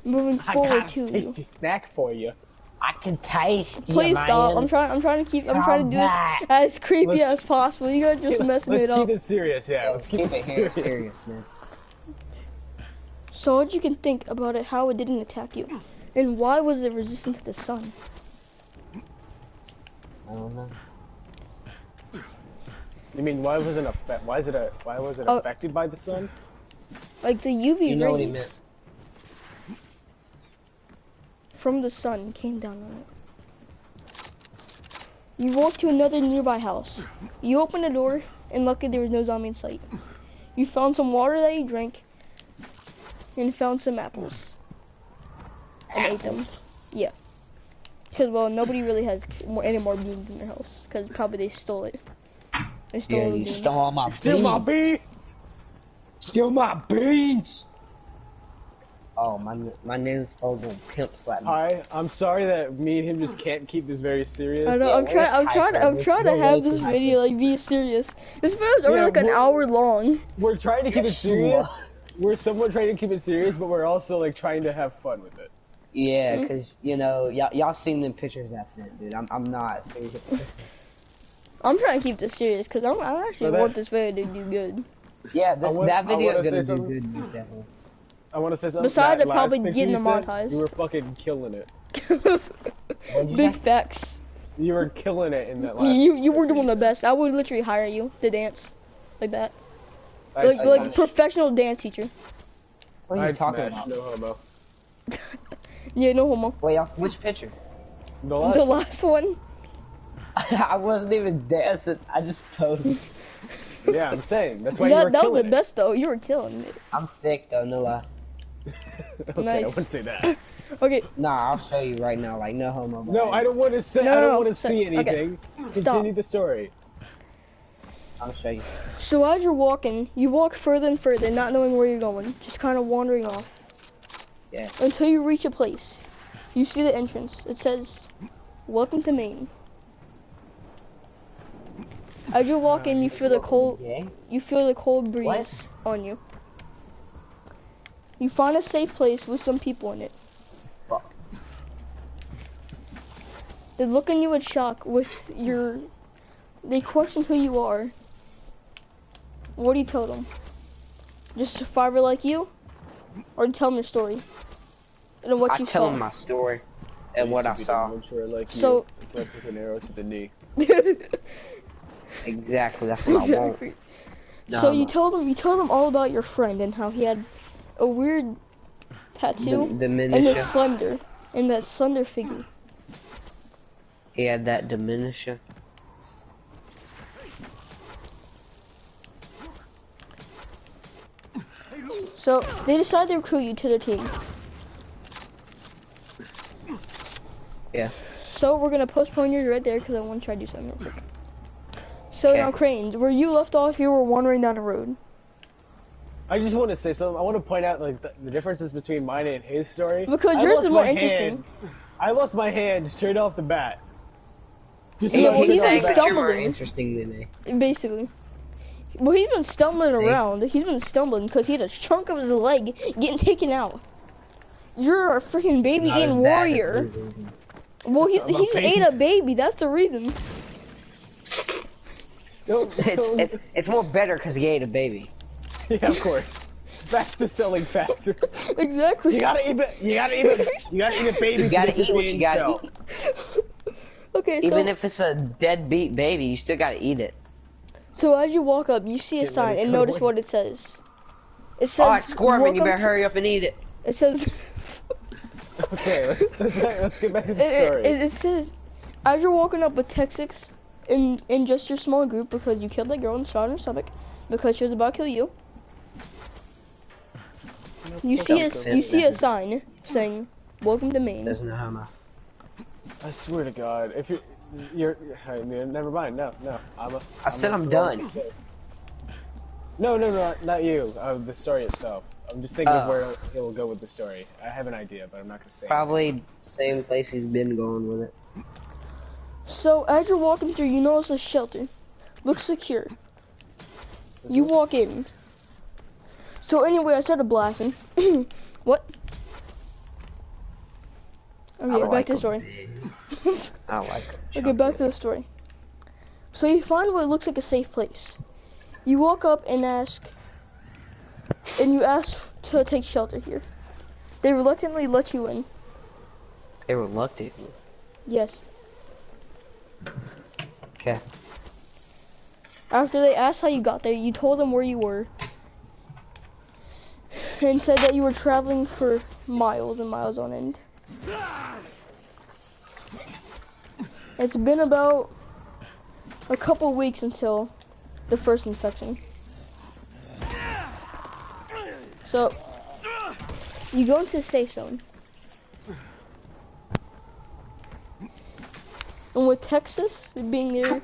moving I forward got to a you. tasty snack for you. I can taste you, Please stop. man. I'm trying to Come do this back. as creepy Let's- as possible. You guys just messing Let's it up. keep it serious, yeah. Let's keep it here serious, man. So what you can think about it, how it didn't attack you, and why was it resistant to the sun? I don't know. You mean why was it affected by the sun? Like the UV You know what he rays meant. from the sun came down on it. You walked to another nearby house. You opened the door, and luckily there was no zombie in sight. You found some water that you drank, and found some apples. And ate them. Yeah. Because, well, nobody really has any more beans in their house. Because probably they stole it. They stole Yeah, the you beans. stole all my beans. Steal my beans! Steal my beans! Oh, my name's gonna pimp slap me. Hi, I'm sorry that me and him just can't keep this very serious. I know, Yeah, I'm trying to We're have way this too video, like, be serious. This video's already, Yeah, like, an hour long. We're trying to keep it serious. We're somewhat trying to keep it serious, but we're also like trying to have fun with it. Yeah, cause you know, y'all seen them pictures I sent, dude. I'm not serious about this. I'm trying to keep this serious, because I actually So that- want this video to do good. Yeah, I wanna that video is say gonna do something. good, definitely. I want to say something. Besides that it probably last picture getting you sent, demonetized. You were fucking killing it. Big facts. You were killing it in that last. You were picture doing the sent. best. I would literally hire you to dance. Like that. I'd Like smash. professional dance teacher. What are you I'd talking smash, about? no homo. Yeah, no homo. Wait, y'all, which picture? The last The one. last one. I wasn't even dancing. I just posed. Yeah, I'm saying that's why you were That was killing the it. best though. You were killing it. I'm thick though, no lie. Okay, Nice. I wouldn't say that. Okay, Nah, I'll show you right now. Like no homo. No, I don't want to say. No, I don't no, want to so- see okay. anything. Continue the story. I'll show you. so as you're walking, you walk further and further, not knowing where you're going, just kind of wandering off. Yeah. Until you reach a place. You see the entrance. It says, "Welcome to Maine." As you're walking, you feel the cold. Yeah. You feel the cold breeze on you. You find a safe place with some people in it. Fuck. They look at you in shock with your... They question who you are. What do you tell them? Just a survivor like you? Or tell them your story? And what I you tell saw? him my story and what I saw. Like So- you. It's like with an arrow to the knee. Exactly. That's what I want. Exactly. No, So I'm you not. tell them all about your friend and how he had a weird tattoo The and minutia. that slender figure. He had that diminisher. So they decide to recruit you to their team. Yeah. So we're gonna postpone yours right there because I want to try to do something real quick. So Okay. now, Cranes, where you left off, you were wandering down a road. I just want to say something. I want to point out like the differences between mine and his story. Because I yours lost is more my interesting. hand- I lost my hand straight off the bat. Just Yeah, well, straight he's off been the bat. that you're more stumbling. interesting than me. Basically. Well, he's been stumbling See? around. He's been stumbling because he had a chunk of his leg getting taken out. You're a freaking baby Not as eating bad as warrior. losing. Well, I'm a he's baby. ate a baby. That's the reason. Don't- It's more better because he ate a baby. yeah, of course. That's the selling factor. Exactly. You gotta eat it. You gotta eat it. You gotta eat a baby. You gotta to get eat what the you gotta cell. eat. Okay, so Even if it's a deadbeat baby, you still gotta eat it. so as you walk up, you see a Get sign ready and for notice war. what it says. It says, Alright, squirming, you "Welcome better to-" hurry up and eat it. It says, Okay, let's get back to the story. it says, as you're walking up with Texas in just your small group because you killed that girl and shot in her stomach because she was about to kill you. You see a sign saying, "Welcome to Maine." There's no homo. I swear to God, if you're never mind. No, I said I'm done. No, not you. The story itself. I'm just thinking of Oh. where it will go with the story. I have an idea, but I'm not gonna say. Probably same place he's been going with it. So as you're walking through, you notice a shelter. Looks secure. You walk in. So anyway, I started blasting. What? Okay, back to the story. I like it. Okay, back to the story. So you find what looks like a safe place. You walk up and ask, and you ask to take shelter here. They reluctantly let you in. They reluctant. Yes. Okay. After they asked how you got there, you told them where you were. And said that you were traveling for miles and miles on end. It's been about a couple weeks until the first infection. So, you go into the safe zone. And with Texas being there,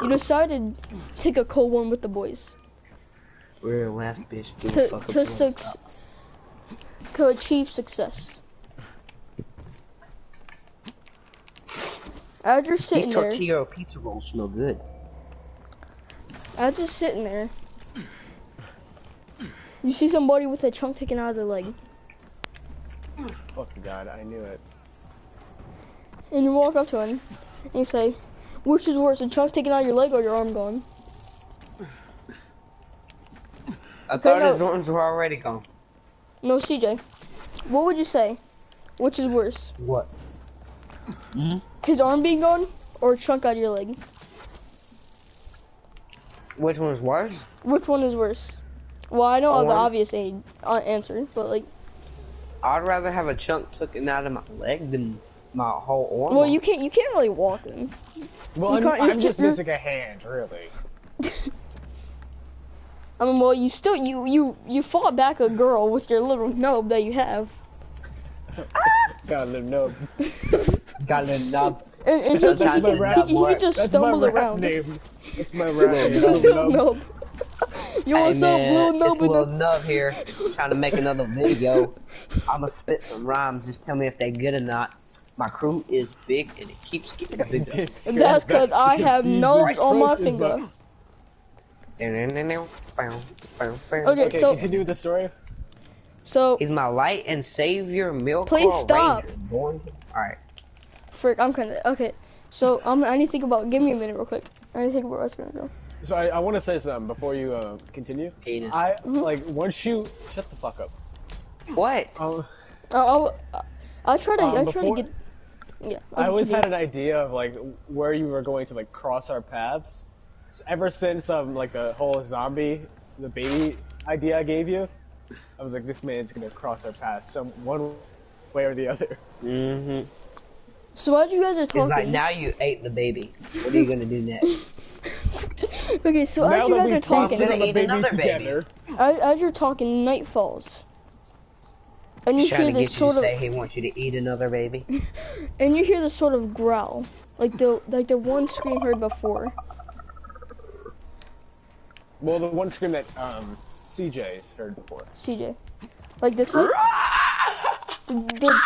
you decided to take a cold one with the boys. We're the last bitch To achieve success. As you're These sitting there, tortilla pizza rolls smell good. as you're sitting there, you see somebody with a chunk taken out of their leg. Fucking God, I knew it. And you walk up to him, and you say, which is worse, a chunk taken out of your leg or your arm gone? I thought no. his arms were already gone. No, CJ. What would you say? Which is worse? What? His arm being gone or a chunk out of your leg? Which one's worse? Which one is worse? Well, I know the Arm. obvious answer, but like, I'd rather have a chunk taken out of my leg than my whole arm. well, off. you can't really walk then. Well, You can't- I'm just missing a hand, really. I mean, well, you still you fought back a girl with your little nub that you have, Got a little nub. Got a little nub. and That's he my rap- he just That's stumbled my rap around. name. That's my rap name. Little Little Little nub. nub. You Hey want some man, little it's nub in Lil the? Nub here, trying to make another video. I'ma spit some rhymes, just tell me if they good or not. My crew is big and it keeps getting bigger. And that's because I have nubs on my finger. Okay, So- continue with the story. So, he's my light and savior, milk. Please stop. Alright. frick, I'm kind of okay. So I need to think about. Give me a minute, real quick. I need to think about where I was gonna go. So I want to say something before you continue. Penis. Like once you shut the fuck up. What? I try to Before- get. Yeah. I always had an idea of like where you were going to like cross our paths. Ever since like the whole the baby idea I gave you, I was like, this man's gonna cross our paths some one way or the other. Mm-hmm. So as you guys are It's like, talking. now you ate the baby. What are you gonna do next? Okay, so Now as you that guys we are tossed talking, Gonna another eat baby another baby. together, as you're talking, night falls, and you He's hear trying to this get you sort to of, say he wants you to eat another baby. and you hear this sort of growl, like the one scream heard before. well, the one scream that CJ's heard before. CJ, like the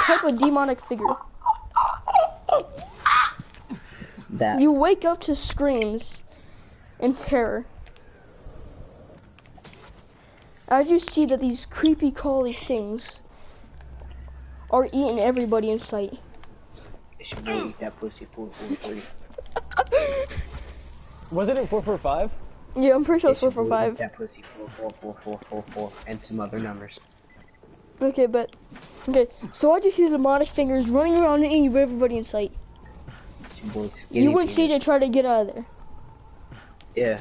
type of demonic figure. That. You wake up to screams and terror as you see that these creepy crawly things are eating everybody in sight. It should really eat that pussy 443. Wasn't it 445? Yeah, I'm pretty sure It it's should 445. eat that pussy 44444 and some other numbers. Okay, so as you see the demonic fingers running around and eating everybody in sight, It's your boy Skinny you and Penis. CJ try to get out of there. Yeah.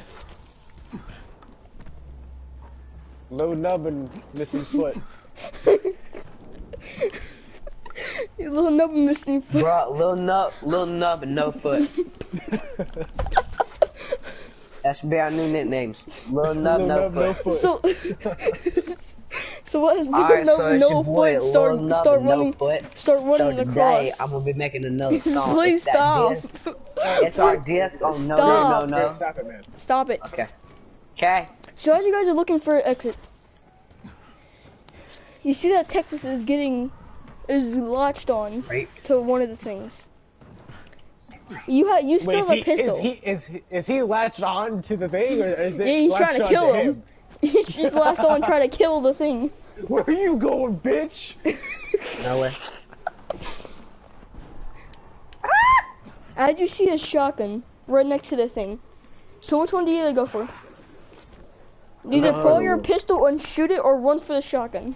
Low nub and missing foot. You little nub missing foot. Bro, Lil Nub and no foot. That should be our new nicknames. Lil Nub, Lil no Nub, no foot. foot. So, so what is Alright, no, so it's no your boy foot? Lil Nub Start and running. no foot. Start So running today, across. I'm gonna be making another song. Please It's that stop. disc. It's our disc. Oh, no, Stop. no, no, no. Stop it, man. Stop it. Okay. Okay. So as you guys are looking for an exit, you see that Texas is latched on Raped. to one of the things. You still Wait, have a pistol. is he latched on to the thing, or is it Yeah, he's trying to latched kill onto him. He's latched on trying to kill the thing. Where are you going, bitch? Nowhere. As you see a shotgun right next to the thing. So which one do you go for? Either pull your pistol and shoot it, or run for the shotgun.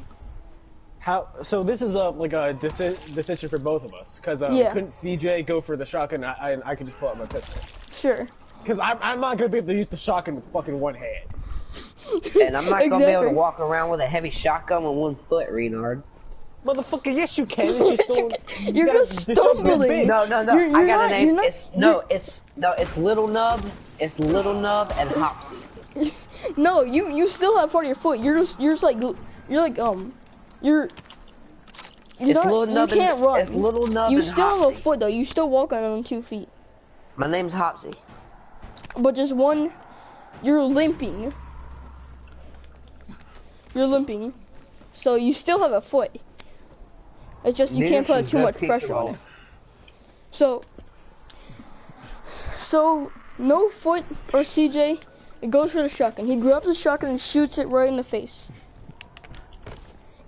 How? So this is like a decision for both of us, because Yeah. couldn't CJ go for the shotgun? I could just pull out my pistol. Sure. Because I'm not gonna be able to use the shotgun with fucking one hand. And I'm not gonna be able to Exactly. walk around with a heavy shotgun with 1 foot, Renard. Motherfucker, yes you can. It's just going, You're just stumbling. No, You're I got not- a name. you're not- It's Little Nub. It's Little Nub and Hopsy. No, you still have part of your foot. You're just like you're It's not, Little Nub you can't and, run. It's Little Nub You and still have a Hopsy. foot though. You still walk on 2 feet. My name's Hopsy. But just one, you're limping. You're limping. So you still have a foot. It's just you can't put too much pressure on it. So no foot or CJ, it goes for the shotgun. He grabs the shotgun and shoots it right in the face.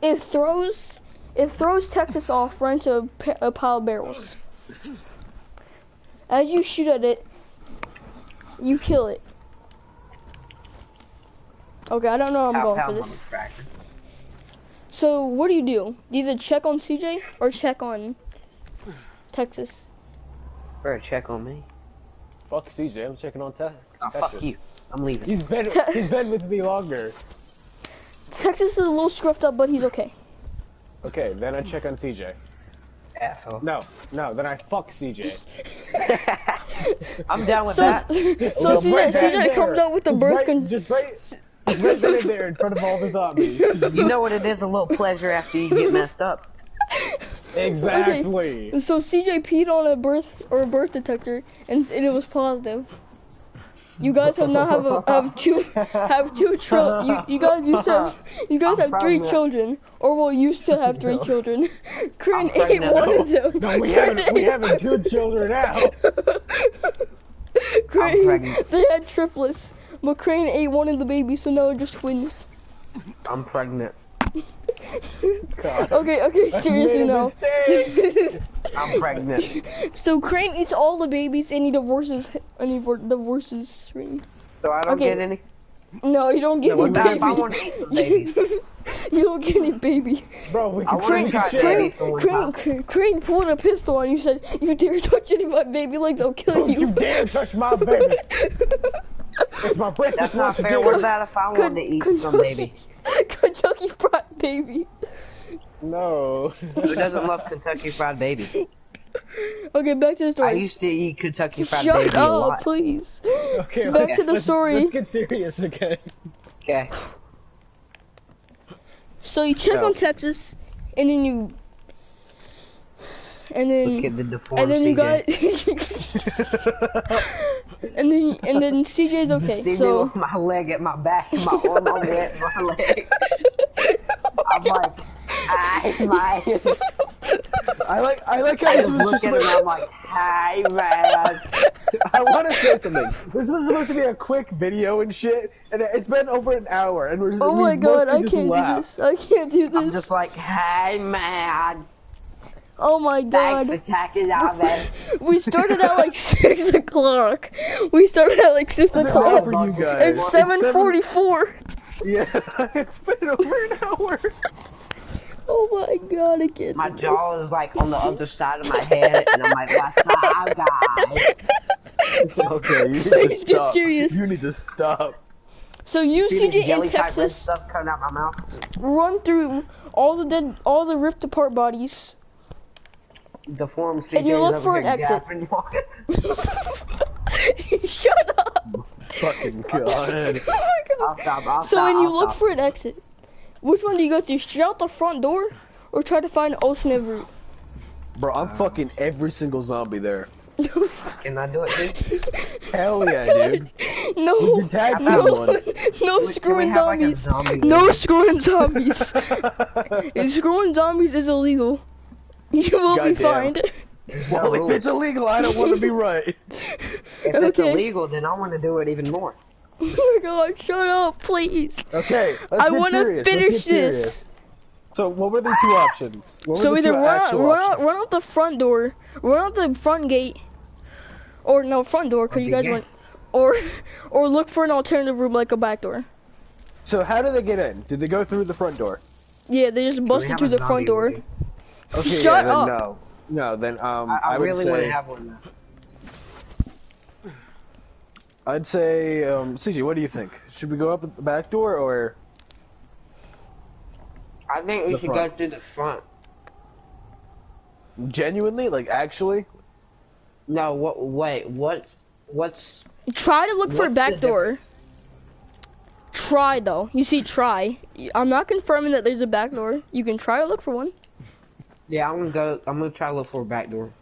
It throws Texas off right into a pile of barrels. As you shoot at it, you kill it. Okay, I don't know where I'm going for this. So what do? You either check on CJ or check on Texas. Better check on me. Fuck CJ, I'm checking on Texas. Oh, fuck you. I'm leaving. He's been with me longer. Texas is a little scruffed up, but he's okay. Okay, then I check on CJ. Asshole. No, then I fuck CJ. I'm down with So that. CJ comes out with the birth control. Just right then and there in front of all the zombies. Just- You know what it is? A little pleasure after you get messed up. exactly. So CJ peed on a birth detector, and it was positive. You guys have now have two children. You guys have 3 pregnant. children, or well, you still have 3 children. Crane I'm ate pregnant. one of them. No, we haven't 2 children now. Crane, pregnant. they had triplets, but Crane ate one of the babies, so now they're just twins. I'm pregnant. God. Okay, seriously made a now. mistake. I'm pregnant. So Crane eats all the babies, and he divorces Ring. So I don't Okay. get any. No, you don't get any What about if I baby. want to eat some babies? You don't get any baby. Bro, we I can wanna train try shit. baby for one time. Crane pulled a pistol on you, said, "You dare touch any of my baby legs, I'll kill Don't you you." dare touch my babies. It's my breakfast That's not lunch fair. dinner. What about if I want to eat some baby? Kentucky Fried Baby. No. Who doesn't love Kentucky Fried Baby? Okay, back to the I story. used to eat Kentucky Fried Shut Baby a up, lot. please. Okay, Back to the story. Let's get serious again. Okay. So you check No. on Texas, and then you, and Look then, at the deformed and then you got, CJ. and then CJ's okay. See me So with my leg at my back, my arm on my leg. I'm like, hi, my. I like how I this just was look just at it and I'm like, hi, man. I want to say something. This was supposed to be a quick video and shit, and it's been over an hour, and we're just, oh we my god, mostly I just can't do laughed. this. I can't do I'm this. just like, hi, man. Oh my Thanks god. for checking out, man. We started at like 6 o'clock. We started at like 6 It's an o'clock. hour for you guys. It's 7:44. Yeah, it's been over an hour. Oh my god, I can't My do this. jaw is like on the other side of my head, and I'm like, what's up, guys? Okay, you need Get to stop. serious. You need to stop. So you, See this CJ, and jelly type red Texas stuff coming out my mouth? run through all the ripped apart bodies. Deformed CJ's And you look over for here an exit. gapping, walking. Shut up. Fucking god. Oh my god. I'll stop. So when you I'll look stop. for an exit, which one do you go through? Straight out the front door, or try to find an alternate route? Bro, I'm fucking every single zombie there. Can I do it, dude? Hell yeah, dude. No, You can tag no, someone. no Can we screwing have, like, a zombies. zombie No league? screwing zombies. And screwing zombies is illegal. You will be Goddamn. fined. Well, if it's illegal, I don't want to be right. If it's Okay. illegal, then I want to do it even more. Oh my god, shut up, please. Okay, let's I get want to serious. Let's finish get serious. this. So, what were the 2 options? What were So the either 2 actual options? run out the front door, run out the front gate, or no front door, cause you the guys gate. went, or look for an alternative room like a back door. So how did they get in? Did they go through the front door? Yeah, they just busted through the front door. Okay, Shut yeah, then up. no. No, then I would really say, want to have one. I'd say, CJ, what do you think? Should we go up at the back door or I think we The should front. go through the front. genuinely, like actually? No, what? Wait, what's? Try to look for a What's back the door. Try though. You see, try. I'm not confirming that there's a back door. You can try to look for one. Yeah, I'm gonna try to look for a back door.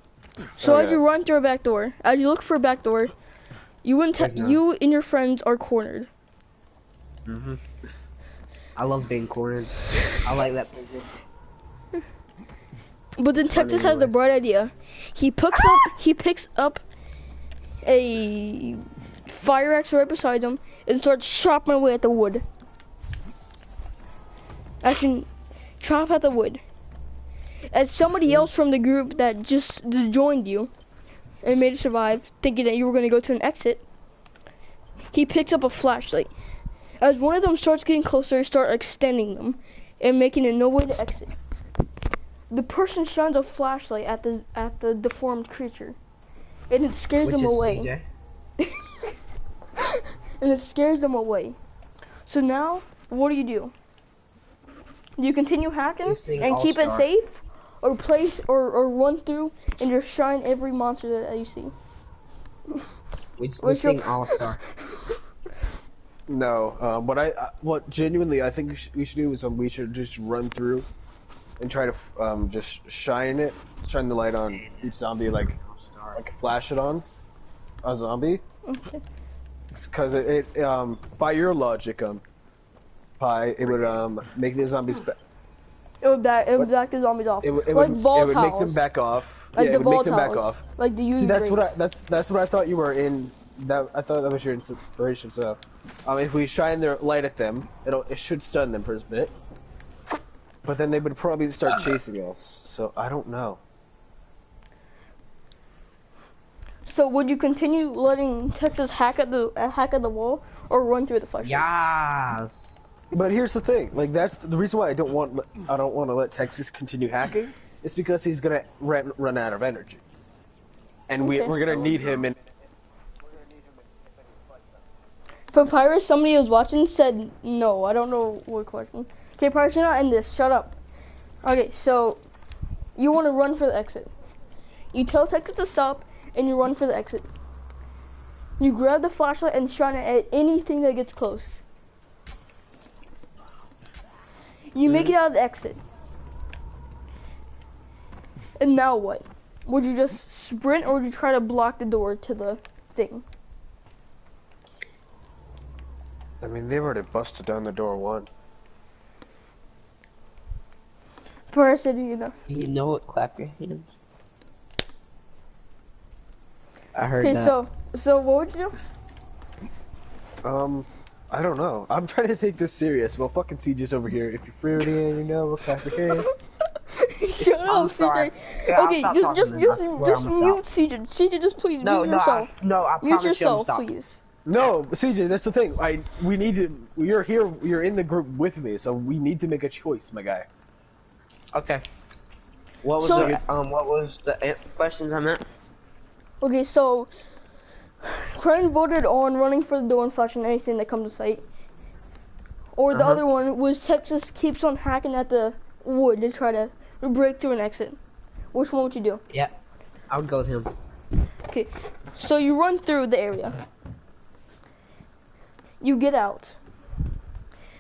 So as Okay. you run through a back door, as you look for a back door, you and There's none. you and your friends are cornered. I love being cornered. I like that position. But then Texas has the bright idea. He picks up a fire axe right beside him and starts chopping away at the wood. Actually, chop at the wood. As somebody else from the group that just joined you and made it survive, thinking that you were going to go to an exit, he picks up a flashlight. As one of them starts getting closer, start extending them and making it no way to exit. The person shines a flashlight at the deformed creature, and it scares Which them is away. CJ. And it scares them away. So now, what do? Do you continue hacking You sing and keep it All-Star. safe, or or run through and just shine every monster that you see? We What's your- sing All Star. No. What genuinely I think we should do is we should just run through and try to just shine the light on each zombie, like flash it on a zombie. Okay. Because it by your logic, Pi, it would make the zombies It would back the zombies off, it like would make them volatiles, back off. like yeah, the it would make them back volatiles, off. like the UV See, that's rays. that's what I thought you were in. That I thought that was your inspiration. So, if we shine their light at them, it should stun them for a bit. But then they would probably start chasing us. So I don't know. So would you continue letting Texas hack at the wall, or run through the flashlight? Yes. But here's the thing, like that's the reason why I don't want to let Texas continue hacking. It's because he's gonna run out of energy, and Okay. we're gonna need him in. For Pyrus, somebody who was watching said no. I don't know what question. Okay, Pyrus, you're not in this. Shut up. Okay, so you want to run for the exit. You tell Texas to stop, and you run for the exit. You grab the flashlight and shine it at anything that gets close. You make it out of the exit. And now what? Would you just sprint, or would you try to block the door to the thing? I mean, they've already busted down the door one. Pyrus said you know. You know it. Clap your hands. I heard Okay, that. so what would you do? I don't know. I'm trying to take this serious. Well, fucking CJ's over here. If you're fruity and you know, we'll clap your hands. Shut I'm up, sorry. CJ. Yeah, I'll Okay, stop just talking then. I swear just I'm mute CJ. CJ, just please No, mute no, yourself. I Mute promise you I'm yourself, stopping. please. No, CJ, that's the thing. We need to. You're here. You're in the group with me, so we need to make a choice, my guy. Okay. What was So- what was the questions I meant? Okay, so Crane voted on running for the door and flashing anything that comes in sight. Or the other one was Texas keeps on hacking at the wood to try to break through an exit. Which one would you do? Yeah, I would go with him. Okay, so you run through the area. You get out.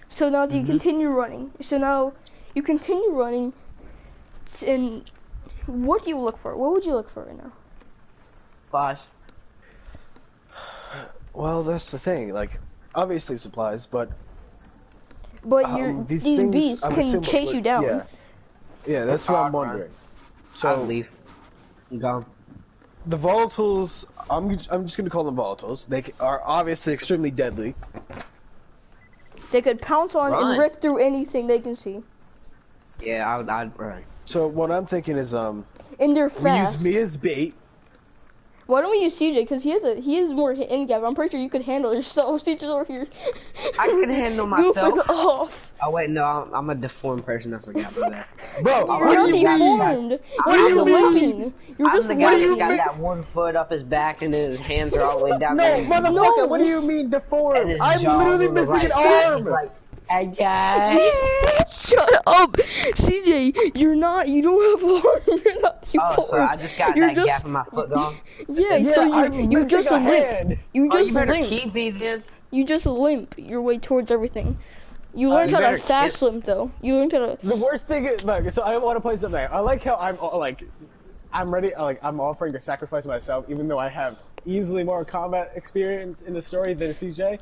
So now you continue running. So now you continue running. And what do you look for? What would you look for right now? Flash. Well, that's the thing. Like, obviously supplies, but But these these things, beasts I'm can assuming- chase you down. Yeah, that's what I'm wondering. I'll So leave. I'm gone. the volatiles, I'm just gonna call them volatiles. They are obviously extremely deadly. They could pounce on Run. and rip through anything they can see. Yeah, I'd run. So what I'm thinking is And they're we use fast. me as bait. Why don't we use CJ? Because he has more hit gap. I'm pretty sure you could handle yourself. CJ's over here. I can handle myself. Goofing off. Oh wait, no, I'm a deformed person. I forgot about that. Bro, You're what not do you mean? deformed. You're do just you mean? limping. You're I'm just the guy that's limping. got that one foot up his back and his hands are all the way down. No, there. motherfucker, No. what do you mean And deformed? his I'm jaws literally on the missing right an side. arm! He's like, hey guys. Shut up, CJ. You're not. You don't have a arm. You're not deformed. Oh, sorry, I just got You're that gap in my foot gone. Yeah, Yeah, so I'm you missing just a a limp. hand. You Oh, just you better limp. keep me then. You just limp your way towards everything. You learned you how to better fast limp though. You learned how to. The worst thing is, look, so I want to play something. I like how I'm ready, I'm offering to sacrifice myself, even though I have easily more combat experience in the story than CJ.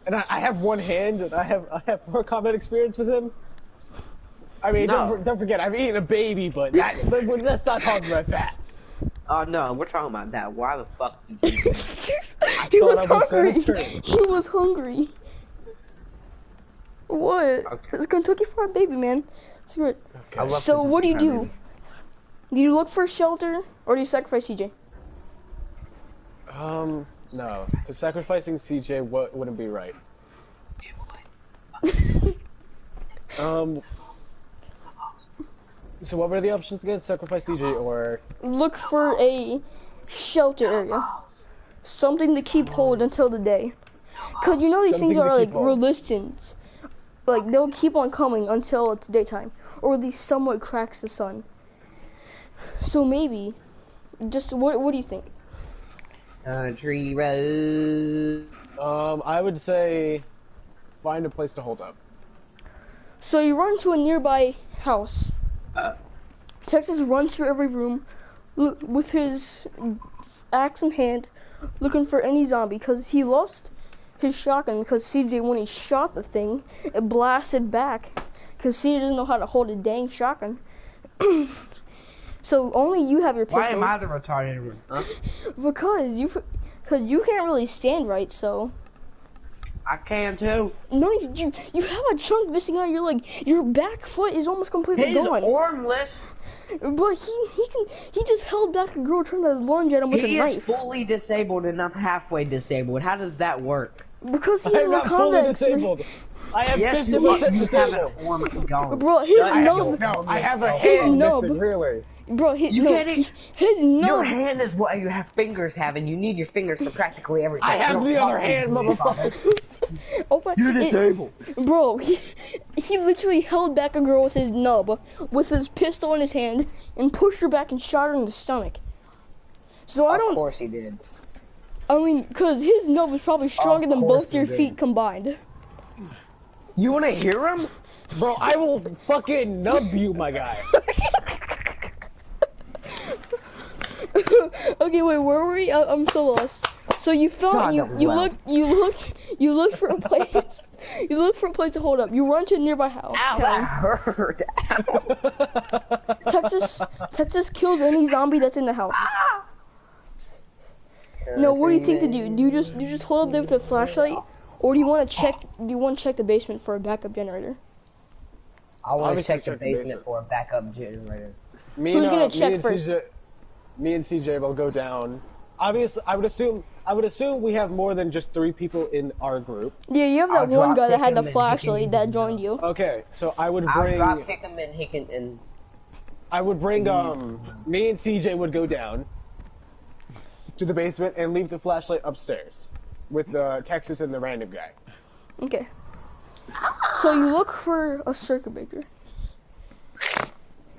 And I have one hand, and I have more combat experience with him. I mean, No. don't forget, I'm eating a baby, but let's not talk about that. Oh no, we're talking about that. Why the fuck did you do that? He thought was I was gonna hungry. turn. He was hungry. What? Okay. It's Kentucky Fried Baby, man. Screw it. I love So Kentucky what do you Fried do? Baby. Do you look for shelter or do you sacrifice CJ? No. The sacrificing CJ wouldn't be right. So what were the options again? Sacrifice CJ or... Look for a shelter area. Something to keep hold until the day. Cause you know these Something things to are keep like hold. resistant. Like they'll keep on coming until it's daytime. Or at least somewhat cracks the sun. So maybe just what do you think? Country road. I would say find a place to hold up. So you run to a nearby house. Texas runs through every room with his axe in hand, looking for any zombie, because he lost his shotgun because CJ, when he shot the thing, it blasted back, because CJ doesn't know how to hold a dang shotgun. So only you have your pistol. Why am I the retarded one? Huh? Because you can't really stand right, so... I can too. No, you have a chunk missing out of your leg. Your back foot is almost completely He's gone. armless. But he just held back a girl trying to lunge at him with He a is knife. fully disabled and I'm halfway disabled. How does that work? Because he's I'm not not fully combat disabled. I have Yes, you 50% have an disabled. arm gone. Bro, his nub, No, I have a His hand nub. missing, really. bro, his, You no, get it? his Your nub. hand is what you have fingers have, and you need your fingers for practically everything. I have the other hand, motherfucker. Oh, but bro, he literally held back a girl with his nub, with his pistol in his hand, and pushed her back and shot her in the stomach. So I Of don't. course he did. I mean, cause his nub was probably stronger than course both he your did. feet combined. You wanna hear him? Bro, I will fucking nub you, my guy. Okay, wait, where were we? I'm so lost. So you found God, you that was you loud. you looked for a place. You looked for a place to hold up. You run to a nearby house. Ow, that hurt. Texas kills any zombie that's in the house. No, what do you think to do? Do you just hold up there with a flashlight, or do you want to check? Do you want to check the basement for a backup generator? I want to Obviously check the check the basement basement. for a backup generator. Who's gonna check first? Me and CJ will go down. Obviously, I would assume we have more than just 3 people in our group. Yeah, you have that I'll one drop guy that kick had him the and he can flashlight use that his joined you. Okay, so I would I'll bring drop kick him and he can. And me and CJ would go down to the basement and leave the flashlight upstairs with Texas and the random guy. Okay. So you look for a circuit breaker,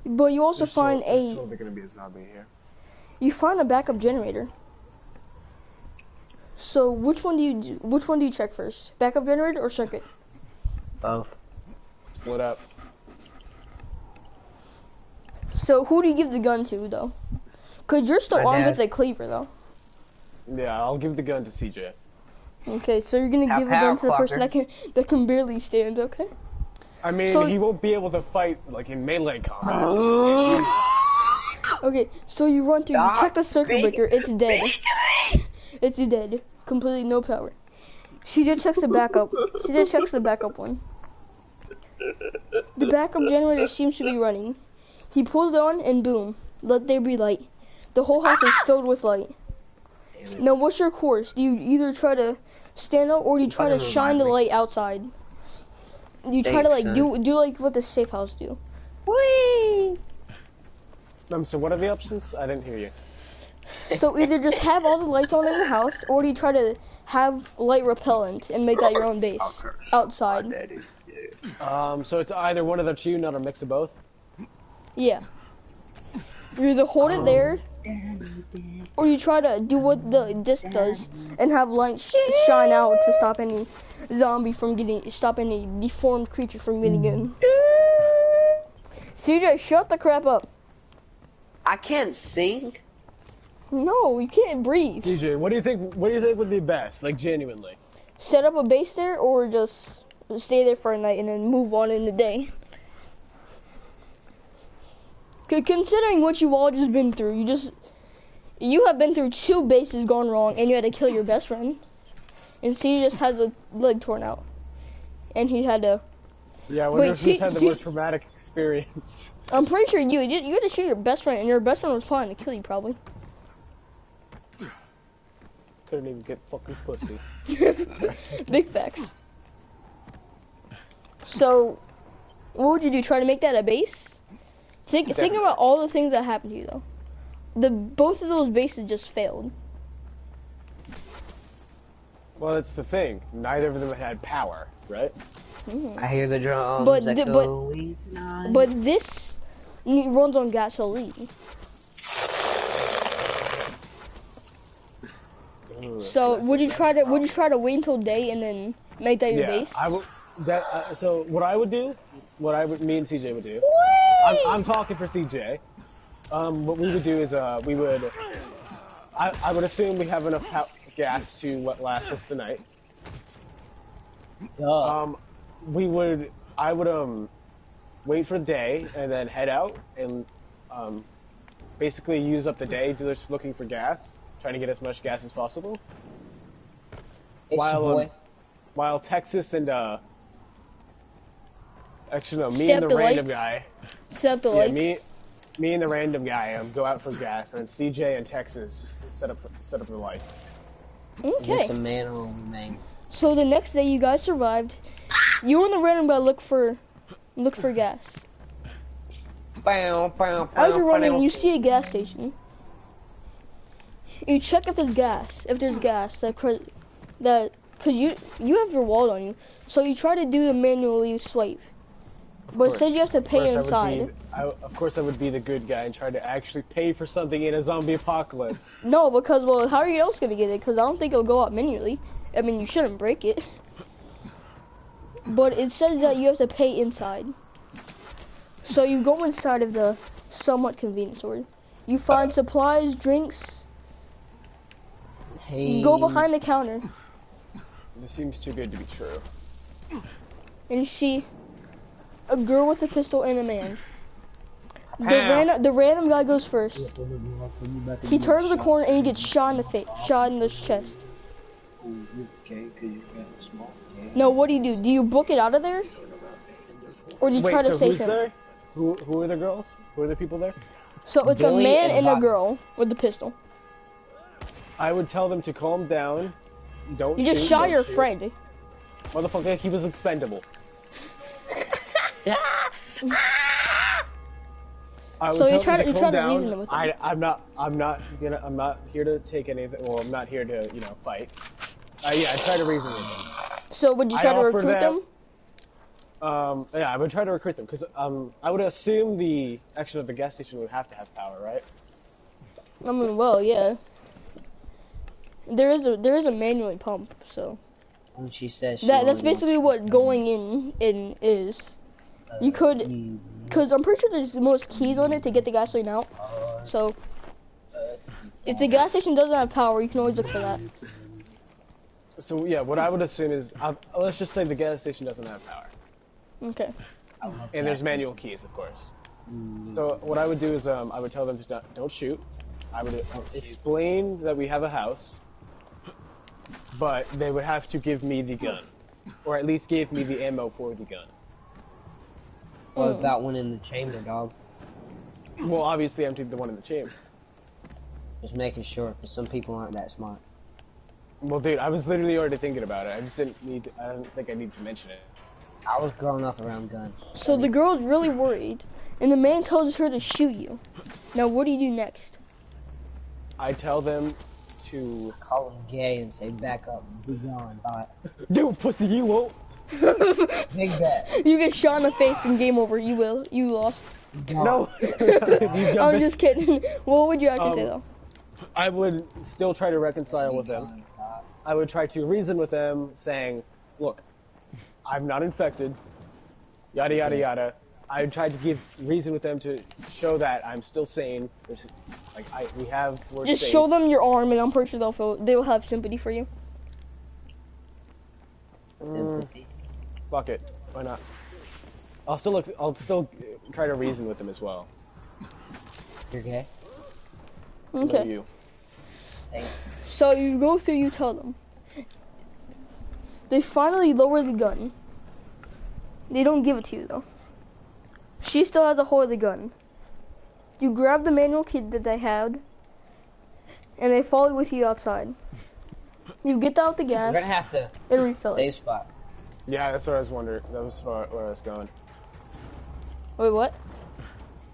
but you also find gonna be a zombie here. you find a backup generator. So which one do you check first? Backup generator or circuit? both. Split up. So who do you give the gun to though? Cause you're still My armed dad. with a cleaver though. Yeah, I'll give the gun to CJ. Okay, so you're gonna Now, give the gun to the power person that can barely stand. Okay. I mean, So- he won't be able to fight like in melee combat. Okay, so you run through. You Stop check the circuit beating breaker. It's dead. It's dead. Completely no power. CJ checks the backup. CJ checks the backup one. The backup generator seems to be running. He pulls it on and boom, let there be light. The whole house is filled with light. Damn it. Now, what's your course? Do you either try to stand up or do you try to Fucking shine the remind me. light outside? You try to Thanks, like son. do like what the safe house do. Whee! So what are the options? I didn't hear you. So either just have all the lights on in the house, or do you try to have light repellent and make that your own base outside? So it's either one of the two, not a mix of both. Yeah. You either hold it there, or you try to do what the disc does and have light shine out to stop any stop any deformed creature from getting in. CJ, shut the crap up. I can't sing. No, you can't breathe. DJ, what do you think? What do you think would be best? Like genuinely. Set up a base there, or just stay there for a night and then move on in the day. Considering what you've all just been through, you have been through 2 bases gone wrong, and you had to kill your best friend. And so he just has a leg torn out, and he had to. Yeah, I wonder Wait, if he's had the most traumatic experience. I'm pretty sure you had to shoot your best friend, and your best friend was planning to kill you probably. Couldn't even get fucking pussy. Big facts. So, what would you do? Try to make that a base? Think about all the things that happened to you though. Both of those bases just failed. Well, that's the thing. Neither of them had power, right? I hear the drums But echoing tonight. But this runs on gasoline. So would you try to wait until day and then make that your base? I would. That so what I would do, me and CJ would do. I'm talking for CJ. What we would do is I would assume we have enough gas to last us the night. Duh. I would wait for the day and then head out and basically use up the day just looking for gas, trying to get as much gas as possible. It's your boy. While Texas and actually no, me Step and the the random lights. guy. Set up the Yeah, lights. me and the random guy go out for gas, and then CJ and Texas set up the lights. Okay. Just a man on man. So the next day you guys survived. You and the random guy look for gas. Bow, bow, bow, As you're running, bow. you see a gas station. You check if there's gas. If there's gas, cause you have your wallet on you, so you try to do the manually swipe. But it says you have to pay inside. Of course, I would be the good guy and try to actually pay for something in a zombie apocalypse. No, because well, how are you else gonna get it? Because I don't think it'll go out manually. I mean, you shouldn't break it. But it says that you have to pay inside. So you go inside of the somewhat convenience store. You find supplies, drinks. Hey. Go behind the counter, This seems too good to be true. and you see a girl with a pistol and a man. The random guy goes first. He turns the corner and he gets shot in the face, shot in the chest. No, what do? Do you book it out of there? Or do you try Wait, to so save who's him? there? Who are the girls? Who are the people there? So it's Billy a man and and a Bob. girl with the pistol. I would tell them to calm down. Don't You just shoot, shot don't your shoot. friend. Motherfucker, he was expendable. I would So you tell them try to calm down. reason it with them. I'm not here to take anything. Well, I'm not here to fight. Yeah, I try to reason with them. So would you I try to offer recruit them? Yeah, I would try to recruit them because I would assume the gas station would have to have power, right? I mean, well, yeah. There is a manually pump, so When she says she that's only basically what going in is. You could, cause I'm pretty sure there's the most keys on it to get the gasoline out. So if the gas station doesn't have power, you can always look for that. So yeah, what I would assume is, let's just say the gas station doesn't have power, Okay. and there's manual keys, of course. So what I would do is, I would tell them to don't shoot. I would explain that we have a house, but they would have to give me the gun, or at least give me the ammo for the gun. What about one in the chamber, dog? Well, obviously, I'm the one in the chamber. Just making sure, because some people aren't that smart. Well, dude, I was literally already thinking about it. I just didn't need. I don't think I need to mention it. I was growing up around guns. So the girl's really worried, and the man tells her to shoot you. Now, what do you do next? I tell them to. Call him gay and say, back up, be gone, bye. Dude, pussy, you won't. Big bet. You get shot in the face and game over. You will. You lost. Gone. No. I'm just kidding. What would you actually say though? I would still try to reconcile with them. Gone, bye. I would try to reason with them, saying, "Look, I'm not infected. Yada yada yada." I tried to give reason with them to show that I'm still sane. There's, we're Just safe. show them your arm, and I'm pretty sure they'll have sympathy for you. Sympathy. Fuck it. Why not? I'll still try to reason with them as well. You're gay? What about Okay. you? Thanks. So you go through. You tell them. They finally lower the gun. They don't give it to you though. She still has a hold of the gun. You grab the manual key that they had, and they follow with you outside. You get out the We're gas gonna have to and refill it. save spot. Yeah, that's what I was wondering. That was where I was going. Wait, what?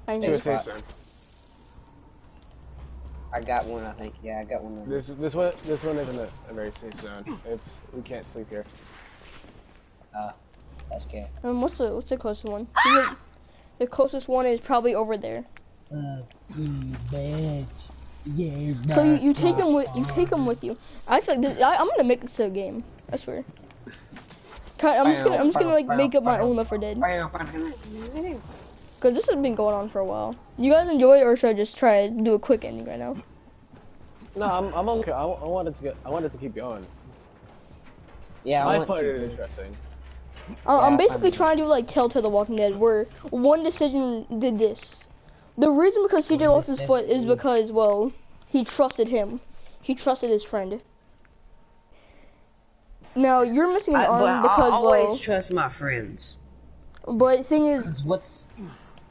I To know. a safe spot. zone. I got one, I think. Yeah, I got one. This one isn't a very safe zone. We can't sleep here. That's gay. What's the closest one? The closest one is probably over there. So you take them with you. I feel like I'm gonna make this a game. I swear. I'm just gonna like make up my own Left 4 Dead. Cause this has been going on for a while. You guys enjoy it, or should I just try to do a quick ending right now? No, I'm okay. I wanted to keep going. Yeah, I want find to. it interesting. I'm Yeah, basically I'm- trying to like Telltale The Walking Dead, where one decision did this. The reason because CJ lost his foot is because, well, he trusted him. He trusted his friend. Now you're missing an arm because, I always well, trust my friends. but the thing is, What's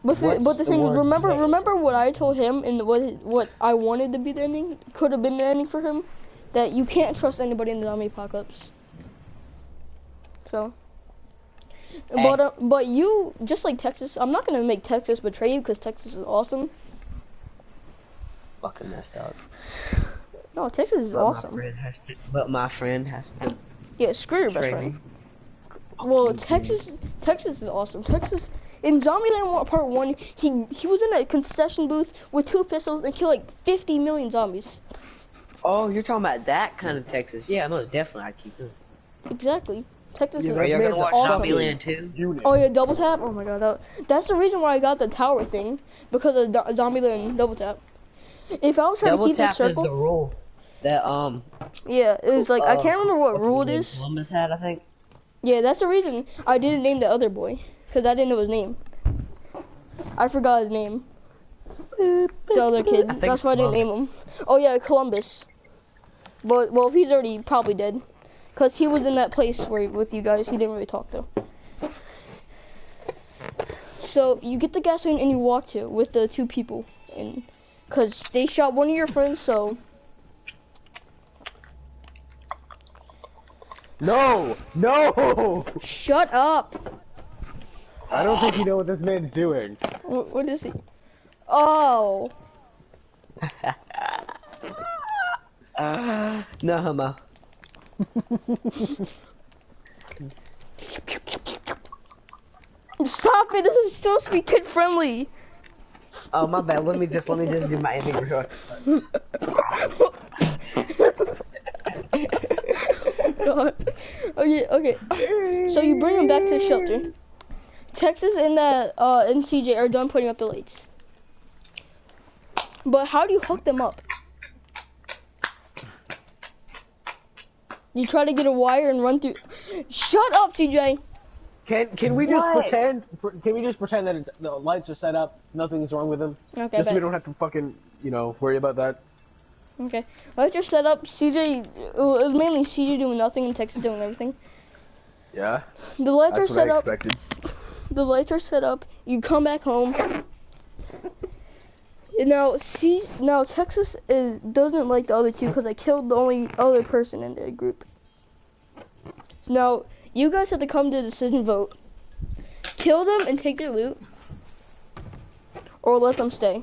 but the What's the thing is, word remember what I told him and what I wanted to be the ending, could have been the ending for him, that you can't trust anybody in the zombie apocalypse. So. Hey. But you, just like Texas, I'm not gonna make Texas betray you because Texas is awesome. fucking messed up? No, Texas is awesome. But my friend has to. Yeah, screw your best Betray friend. me. Well, Texas is awesome. Texas, in Zombieland Part 1, he was in a concession booth with 2 pistols and killed like 50 million zombies. Oh, you're talking about that kind of Texas? Yeah, most definitely. I'd keep it. Exactly. Texas Yeah, is Are you gonna man's watch awesome. Zombieland 2? Unit. Oh yeah, double tap. Oh my god, that's the reason why I got the tower thing, because of Zombieland double tap. If I was trying Double to keep tap this circle, is the rule that yeah, it was like I can't remember what what's rule his it name? is. Columbus had, I think. Yeah, that's the reason I didn't name the other boy, because I didn't know his name. I forgot his name. The other kid. I think That's it's why I didn't name him. Oh yeah, Columbus. But well, he's already probably dead, cause he was in that place where with you guys. He didn't really talk to. So you get the gasoline and you walk to with the 2 people, and cause they shot one of your friends. So No! shut up. I don't think you know what this man's doing. What is he? Oh. No homo. Stop it! This is supposed to be kid friendly. Oh my bad. Let me just do my ending real God. Okay. So you bring them back to the shelter. Texas and and CJ are done putting up the lights. But how do you hook them up? You try to get a wire and run through. Shut up, CJ. Can we just What? pretend? Can we just pretend that the lights are set up, nothing's wrong with them, Okay. just so we bet. don't have to fucking worry about that? Okay. Lights are set up. CJ. It was mainly CJ doing nothing and Texas doing everything. Yeah, The lights that's are what set I up. expected. The lights are set up. You come back home. Now Texas doesn't like the other two because I killed the only other person in their group. Now you guys have to come to a decision vote. Kill them and take their loot, or let them stay.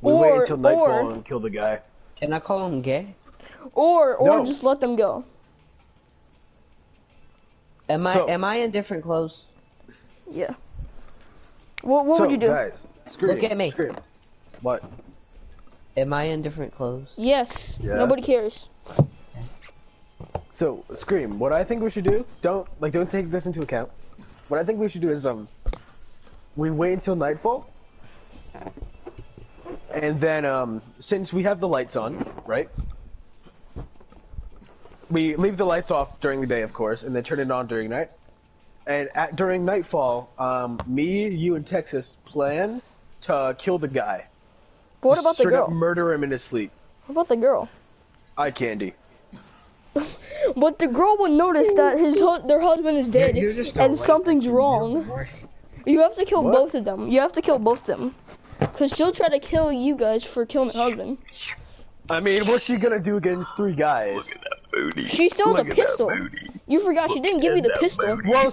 We Or- wait until nightfall or- and kill the guy. Can I call him gay? Or No. just let them go. Am So- I in different clothes? Yeah. What So, would you do? guys, scream. Look at me. Scream. What? Am I in different clothes? Yes. Yeah. Nobody cares. So, Scream, what I think we should do, don't take this into account. What I think we should do is, we wait until nightfall, and then, since we have the lights on, right? We leave the lights off during the day, of course, and then turn it on during night. And during nightfall, me, you, and Texas plan to kill the guy. But what Just about the straight up girl? murder him in his sleep. What about the girl? Eye candy. But the girl will notice that their husband is dead and something's wrong. You have to kill What? both of them. You have to kill both of them. Because she'll try to kill you guys for killing her husband. I mean, what's she gonna do against 3 guys? Booty. She still has a Look at that pistol. booty. You forgot she didn't give you the pistol. Well,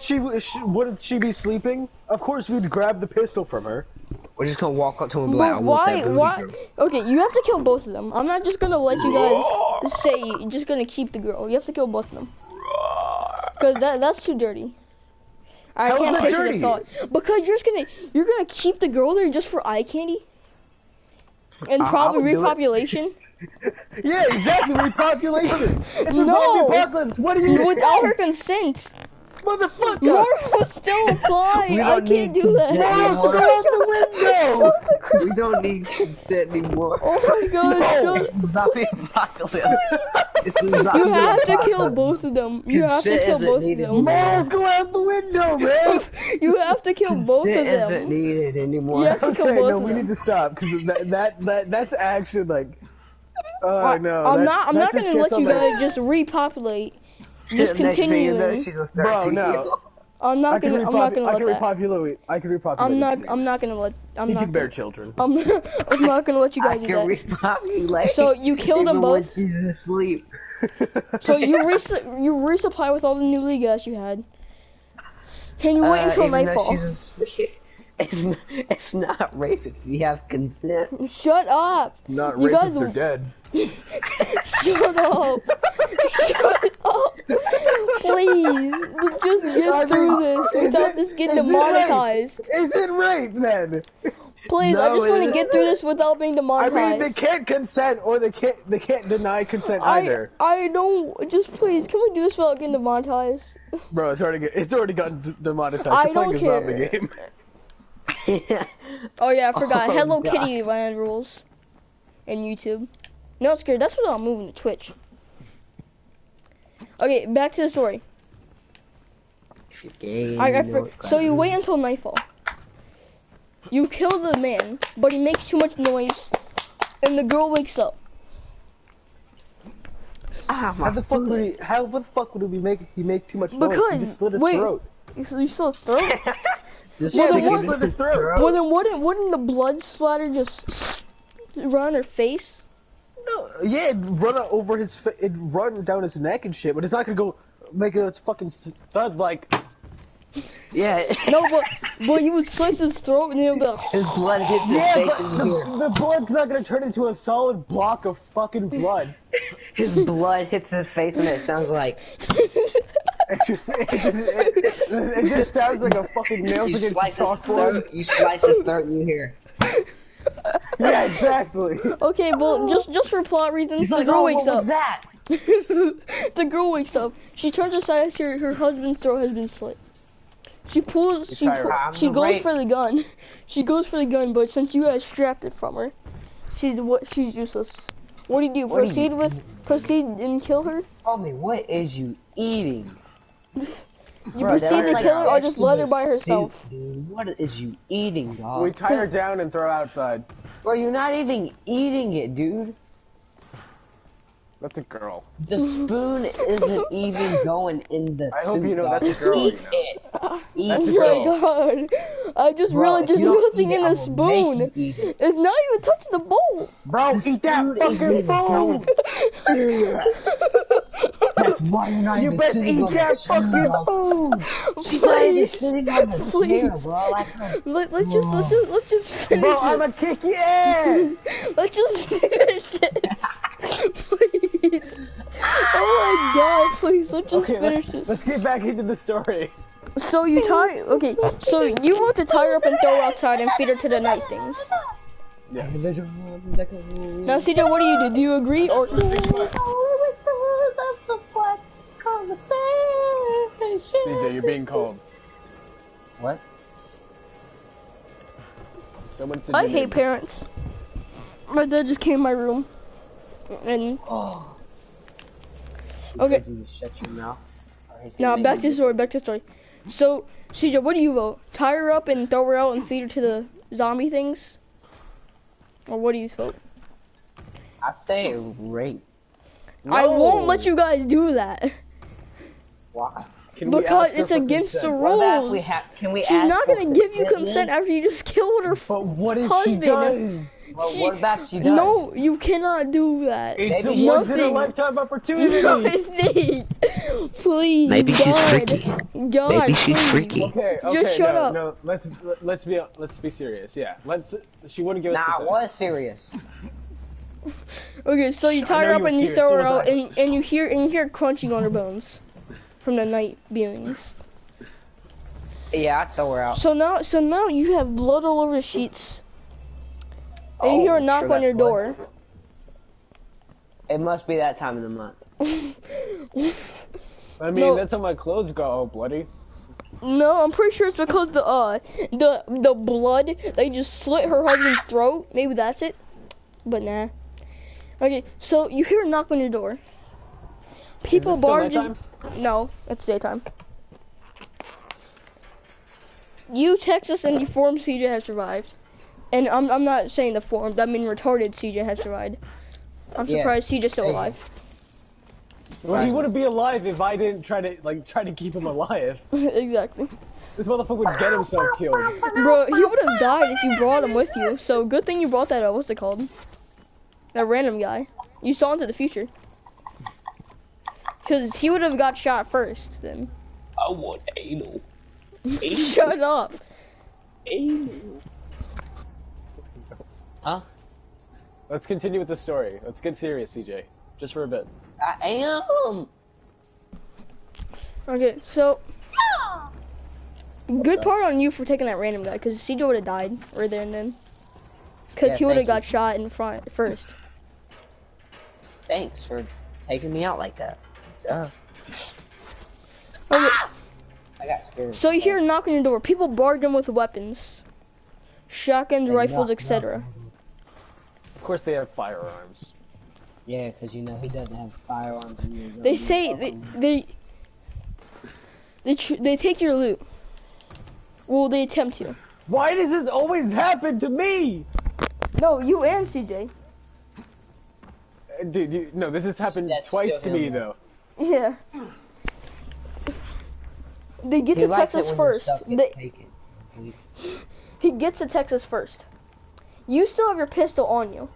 wouldn't she be sleeping? Of course, we'd grab the pistol from her. We're just gonna walk up to him and be like, I But want that why? booty, Why? girl. Okay, you have to kill both of them. I'm not just gonna let you guys say you're just gonna keep the girl. You have to kill both of them. Because that's too dirty. I How is can't that picture the dirty? thought. Because you're gonna keep the girl there just for eye candy? And I probably would do it. repopulation? Yeah, exactly. Repopulation. It's a No. zombie apocalypse. What do you Without her consent. motherfucker? More will still apply. We I don't can't need do consent that. anymore. Go out the window. We don't need consent anymore. Oh my god. No. It's a zombie apocalypse. It's a zombie You have to kill apocalypse. both of them. You have to Consent kill isn't both of needed. them. Morals go out the window, man. You have to kill both of Consent isn't them. needed anymore. You have to kill Okay, both no, of we them. need to stop because that's action like. Oh no. I'm that not just gonna let gets you on my- guys just repopulate. Just Next thing you know, continuing. she's gonna start Bro, to no. I'm not gonna let that. I can repopulate. I'm not his gonna let. I'm He not. can bear Gonna, children. I'm not gonna let you I guys do can that. repopulate. So you kill them even when both. she's asleep. So you resupply with all the newly gas you had. And you wait until Even though nightfall. she's asleep. It's not rape if you have consent. Shut up. Not You rape guys if they're dead. Shut up. Shut up. Please. Just get through this without this getting is it demonetized. Is it rape then? Please, I No, just want to it get through this without being I demonetized. mean, they can't consent or they can't deny consent either. I don't. Just please, can we do this without getting demonetized? Bro, it's already gotten demonetized. I You're playing don't a zombie care. game. Oh yeah, I forgot. Oh, Hello God. Kitty land rules. And YouTube. No, it's scared. That's what I'm moving to Twitch. Okay, back to the story. So you wait until nightfall. You kill the man, but he makes too much noise, and the girl wakes up. How the fuck would he make too much noise? He Because just slit his wait, throat. you still throat? Just Well, stick then it what- in his Well, throat. Well, then wouldn't the blood splatter just run on her face? No, yeah, it'd run over it'd run down his neck and shit, but it's not gonna go make a fucking thud like. Yeah. No, but you would slice his throat and then it'll be like, His blood hits his Yeah, face but in here. the blood's not gonna turn into a solid block of fucking blood. His blood hits his face and it sounds like It just sounds like a fucking nails you against slice his chalkboard. throat. You slice his throat and you hear. Yeah, exactly. okay, well, just for plot reasons, He's the like, girl oh, wakes what was up. that? The girl wakes up. She turns aside, her husband's throat has been slit. She pulls. She tired. she I'm goes right. for the gun. She goes for the gun, but since you guys strapped it from her, she's useless. What do you do? What do you Proceed and kill her? Tell me, what is you eating? You Bro, proceed that to looks kill her like or just let her by soup, herself? dude. What is you eating, dog? We tie her down and throw her outside. Bro, you're not even eating it, dude. That's a girl. The spoon isn't even going in the I soup, hope you know dog. that's a girl, Eat you know. it. Eat That's a it. Oh my god. I just Bro, realized if there's you don't nothing eat it, in I the will spoon. make you eat it. It's not even touching the bowl. Bro, This eat that food is fucking really food! That's why you're not You even best sitting eat on that the chair, fucking bro. food! She's not even Please, sitting on the chair, please. bro. Like her. Let's just finish Bro, it. I'ma kick your ass! Let's just finish it. Please. Oh my god, please, let's just Okay, finish this. let's get back into the story. So you tie, okay, so you want to tie her up and throw her outside and feed her to the night things. Yes. Now CJ, what do? Do you agree or? CJ, you're being called. What? Someone said I your hate name. parents. My dad just came in my room. And, Oh. okay. You just shut your mouth. or he's Now gonna back make to the story, back to the story. So, CJ, what do you vote? Tie her up and throw her out and feed her to the zombie things? Or what do you vote? I say rape. I won't No. let you guys do that. Why? Can we Because ask her it's for against the consent? What about if rules. we can we She's ask not for gonna give you then? consent after you just killed her But what if husband. she does? Well, what about if she does? No, you cannot do that. It's a Maybe once in a nothing. lifetime opportunity. Nothing. Please, Maybe she's God. freaky. God, Maybe she's please. freaky. Okay, Just shut no, up. No, let's be serious. Yeah, she wouldn't give us Nah, I consent. was serious. Okay, so you I tie know her up you were and you serious, throw so her was out, I. and you hear crunching on her bones from the night beings. Yeah, I'd throw her out. So now you have blood all over the sheets, and you hear a Oh, knock sure on your that's door. It must be that time of the month. I mean, No. that's how my clothes got all bloody. No, I'm pretty sure it's because the blood they just slit her husband's throat. Maybe that's it, but nah. Okay, so you hear a knock on your door. People Is it still barge in. nighttime? No, it's daytime. You text us and inform CJ has survived, and I'm not saying the formed. I mean retarded CJ has survived. I'm Yeah. surprised CJ's still alive. Well, he wouldn't be alive if I didn't try to keep him alive. Exactly. This motherfucker would get himself killed. Bro, he would have died if you brought him with you. So good thing you brought that. What's it called? That random guy. You saw into the future. Cause he would have got shot first. Then. I want anal. Shut up. Anal. Huh? Let's continue with the story. Let's get serious, CJ. Just for a bit. I am. Okay, so. Good part on you for taking that random guy, cause CJ would have died right there and then. Cause Yeah, he would have thank got shot in front first. Thanks for taking me out like that. Duh. Okay, I got scared. so you hear a knock on your door. People barge in with weapons, shotguns, Hey, rifles, knock, etc. Of course, they have firearms. Yeah, because you know he doesn't have firearms. In his They own say fucking- they take your loot. Well, they attempt to. Why does this always happen to me? No, you and CJ. Dude, no, this has happened That's twice to still me him, though. Yeah. They get He to likes Texas it when your first. stuff gets They, taken. he gets to Texas first. You still have your pistol on you.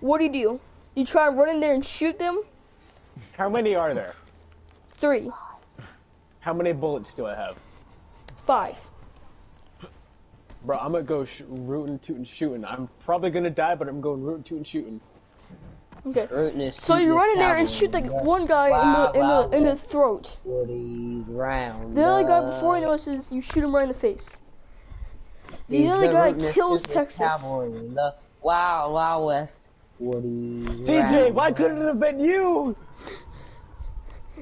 What do? You try and run in there and shoot them? How many are there? 3, How many bullets do I have? 5. Bro, I'm gonna go rootin', tootin', shootin'. I'm probably gonna die, but I'm going rootin', tootin', shootin'. Okay. Rootness, So you tootness, run in there and cowboy, shoot like yeah. one guy in the throat. Woody's round. The other guy before he notices, you shoot him right in the face. The He's other guy rootinest, kills toothless Texas. Cowboy in the Wild Wild West. Woody's CJ, round. why couldn't it have been you?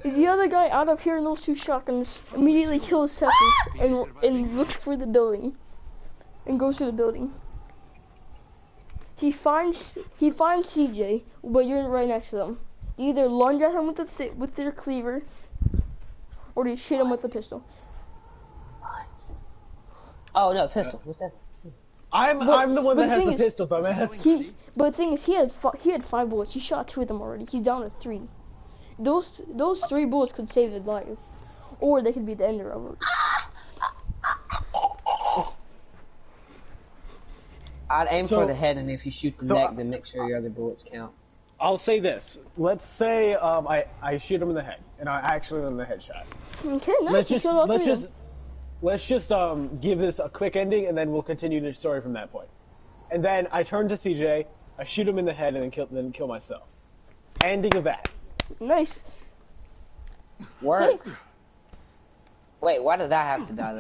The other guy, out of hearing those 2 shotguns, immediately kills Texas and looks for the building, and goes to the building. He finds CJ, but you're right next to them. You either lunge at him with their cleaver, or you shoot him with a pistol. Oh no, pistol. What's that? I'm the one but that the has thing the is- pistol, dumbass. But the thing is, he had 5 bullets. He shot 2 of them already. He's down to 3. Those 3 bullets could save his life, or they could be the end of it. I'd aim So- for the head, and if you shoot the so neck, I- then make sure your other bullets count. I'll say this. Let's say I shoot him in the head, and I actually land the headshot. Okay, nice. Let's you just killed all let's three of just let's just give this a quick ending, and then we'll continue the story from that point. And then I turn to CJ, I shoot him in the head, and then kill myself. Ending of that. them. Nice. Works. Wait, why did that have to die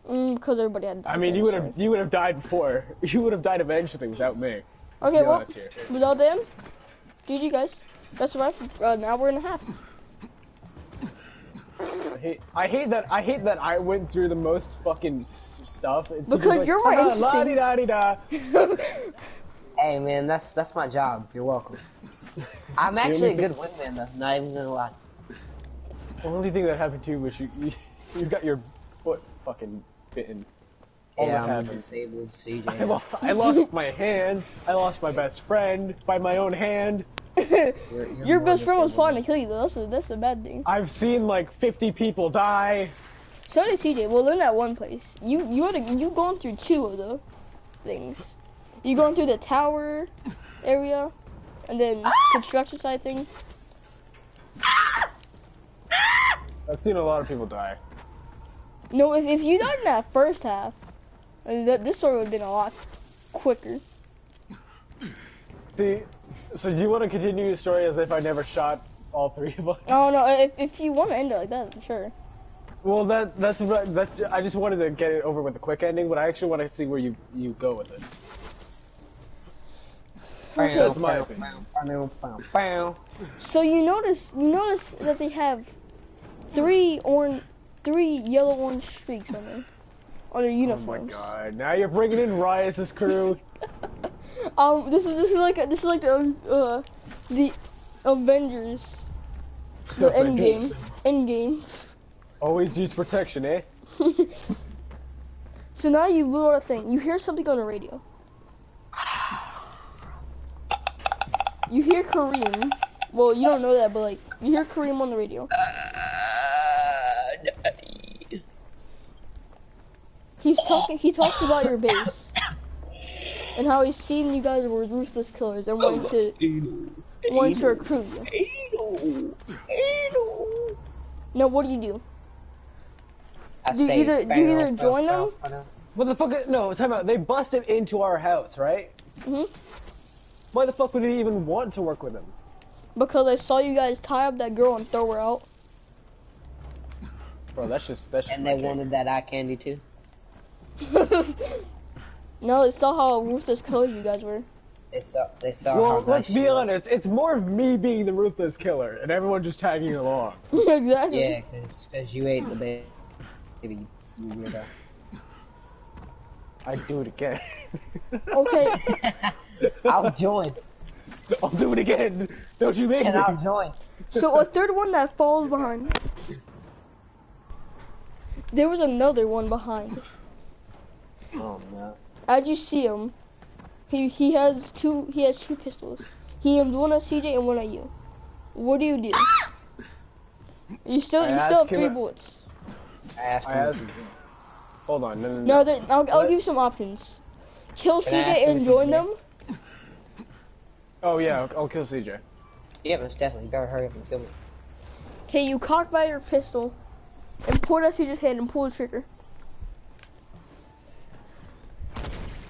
though? Because everybody had. I mean, you would have died before. You would have died eventually without me. Okay, be well, honest here. without them, GG guys. That's right. An hour and a half. I hate that I went through the most fucking stuff. It's just Because like, you're more interesting. la-di-da-di-da. Hey man, that's my job. You're welcome. I'm actually a good wingman though. Not even gonna lie. The only thing that happened to you was you got your foot fucking bitten. All Yeah, that I'm a happened. disabled CJ. I lost my hand. I lost my best friend by my own hand. Your best friend was fine to kill you though. That's a bad thing. I've seen like 50 people die. So did CJ. Well, in that one place, you gone through two of the things. You gone through the tower area, and then construction site thing. I've seen a lot of people die. No, if you died in that first half, this story would have been a lot quicker. See, so you want to continue your story as if I never shot all three of us? Oh no, if you want to end it like that, sure. Well, that's I just wanted to get it over with a quick ending, but I actually want to see where you go with it. That's my opinion. So you notice that they have three yellow orange streaks on their Oh my uniforms. god! Now you're bringing in Riot's crew. This is like the Avengers, the Endgame. Always use protection, eh? So now you lure a thing. You hear something on the radio. You hear Kareem. Well, you don't know that, but like you hear Kareem on the radio. He's talking. He talks about your base and how he's seen you guys were ruthless killers and wanted to recruit you. Now, what do? Do you either join them? What the fuck? No, time out. They busted into our house, right? Mhm. Why the fuck would they even want to work with him? Because I saw you guys tie up that girl and throw her out. Bro, that's just. And they wanted that eye candy too. No, they saw how ruthless killers you guys were. They saw. Well, how let's nice be you were. honest. It's more of me being the ruthless killer, and everyone just tagging along. Exactly. Yeah, because you ate the baby. You weirdo. I'd do it again. Okay. I'll join. I'll do it again. Don't you make And me. I'll join. So a third one that falls behind. There was another one behind. Oh no. As you see him, he has two pistols. He aimed one at CJ and one at you. What do? You still asked have him 3 a- bullets. I asked. Hold on. No. No, I'll give you some options. Kill Can I ask CJ him and if join he's them. Oh yeah, I'll kill CJ. Yeah, most definitely. Better hurry up and kill me. Okay, you cock by your pistol and point at CJ's hand and pull the trigger.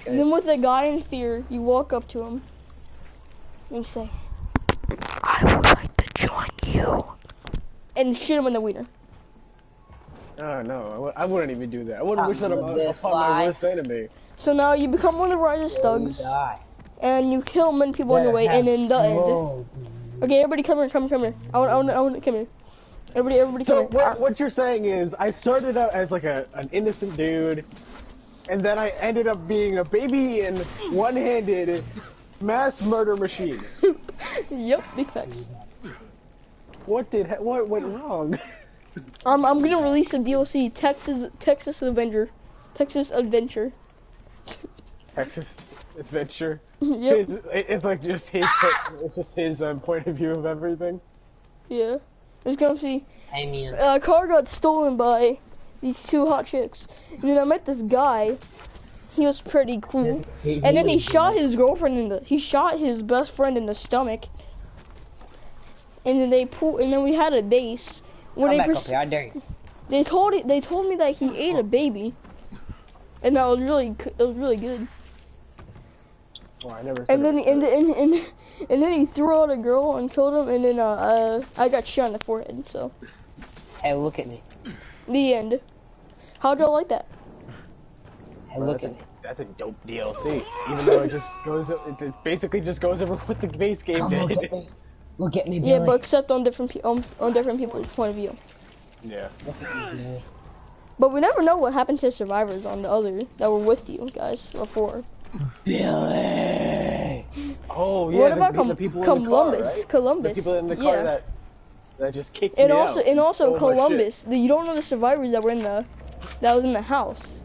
Okay. Then with the guy in fear, you walk up to him and you say, "I would like to join you," and shoot him in the wiener. Oh no, I wouldn't even do that. I wouldn't wish that Time to upon live my life. worst enemy. So now you become one of the Rise's thugs, You die. and you kill many people on your way, and in the end. Okay, everybody come here. I want to come here. Everybody So come here. what you're saying is, I started out as like an innocent dude, and then I ended up being a baby and one-handed mass murder machine. Yep, big facts. What went wrong? I'm gonna release a DLC, Texas Adventure. Texas Adventure. Yep. It's like just his. It's just his point of view of everything. Yeah. It's gonna see. Hey man. A car got stolen by these 2 hot chicks. And then I met this guy. He was pretty cool. And then he shot his girlfriend he shot his best friend in the stomach. And then and then we had a base where Come they back up here, I dare you. they told me that he ate a baby. And that was really good. Oh, I never said And it then was and, good. and then he threw out a girl and killed him, and then I got shot in the forehead. So Hey, look at me. the end. How'd y'all like that? Hey, look at me. That's a dope DLC. Even though it basically just goes over what the base game Come look did. at me. Look at me, Billy. Yeah, but except on different people's point of view. Yeah. Look at me, Billy. But we never know what happened to survivors on the other that were with you guys before. Billy. Oh yeah. What about the people in the Columbus? car, right? Columbus. The people in the car Yeah. that just kicked And me also out. and also so much Columbus. You don't know the survivors that was in the house.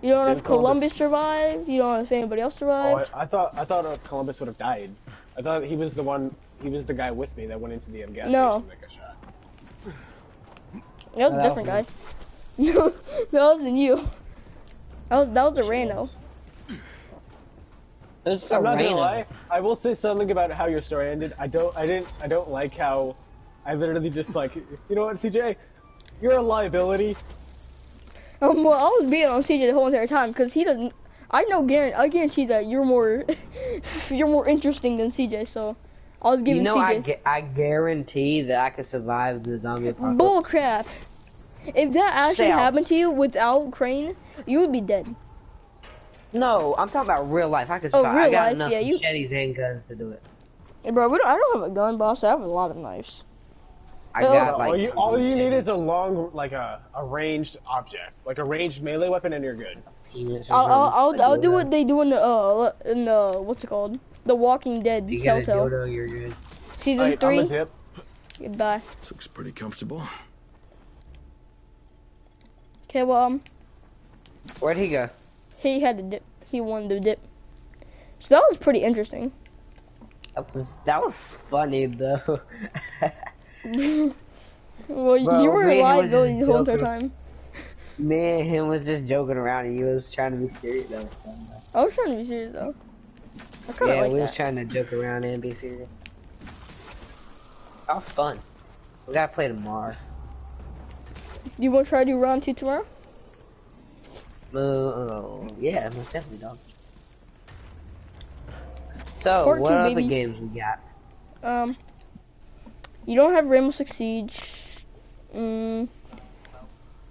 You don't know In if Columbus Columbus. survived. You don't know if anybody else Oh, survived. I thought Columbus would have died. I thought he was the guy with me that went into the gas No. station that got shot. That was a that different guy. was No, that wasn't you. That was a rando. There's I'm not gonna random. lie. I will say something about how your story ended. I don't like how I literally just like, you know what, CJ? You're a liability. Well, I was being on CJ the whole entire time because he doesn't. I guarantee that you're more, you're more interesting than CJ. So, I was You giving know, CJ I guarantee that I could survive the zombie apocalypse. bull crap. If that actually Sal. happened to you without Crane, you would be dead. No, I'm talking about real life. I could Oh, survive. real I got life, enough yeah, you- machetes and guns to do it. Hey, bro, I don't have a gun, boss. I have a lot of knives. I Oh. got like all you need machetes. is a long, like a ranged object, like a ranged melee weapon, and you're good. Penis or I'll something. do what they do in the what's it called? The Walking Dead You get a Telltale dildo, you're good. season Alright, I'm a 3. dip. Goodbye. This looks pretty comfortable. Okay, well Where'd he go? he had to dip. He wanted to dip. So that was pretty interesting. That was funny though. Well, Bro, you were me and him was liability the just whole entire joking. time. Me and him was just joking around, and you was trying to be serious. That was fun. Though. I was trying to be serious though. I kind of Yeah, like we was that. trying to joke around and be serious. That was fun. We gotta play tomorrow. You want to try to do round 2 tomorrow? Yeah, most definitely, dog. So, Part what 2, other baby. games we got? You don't have Rainbow Six Siege. Do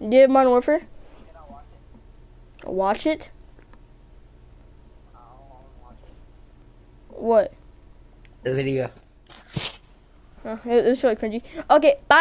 you have Modern Warfare? Watch it? What? The video. It's really cringy. Okay, bye.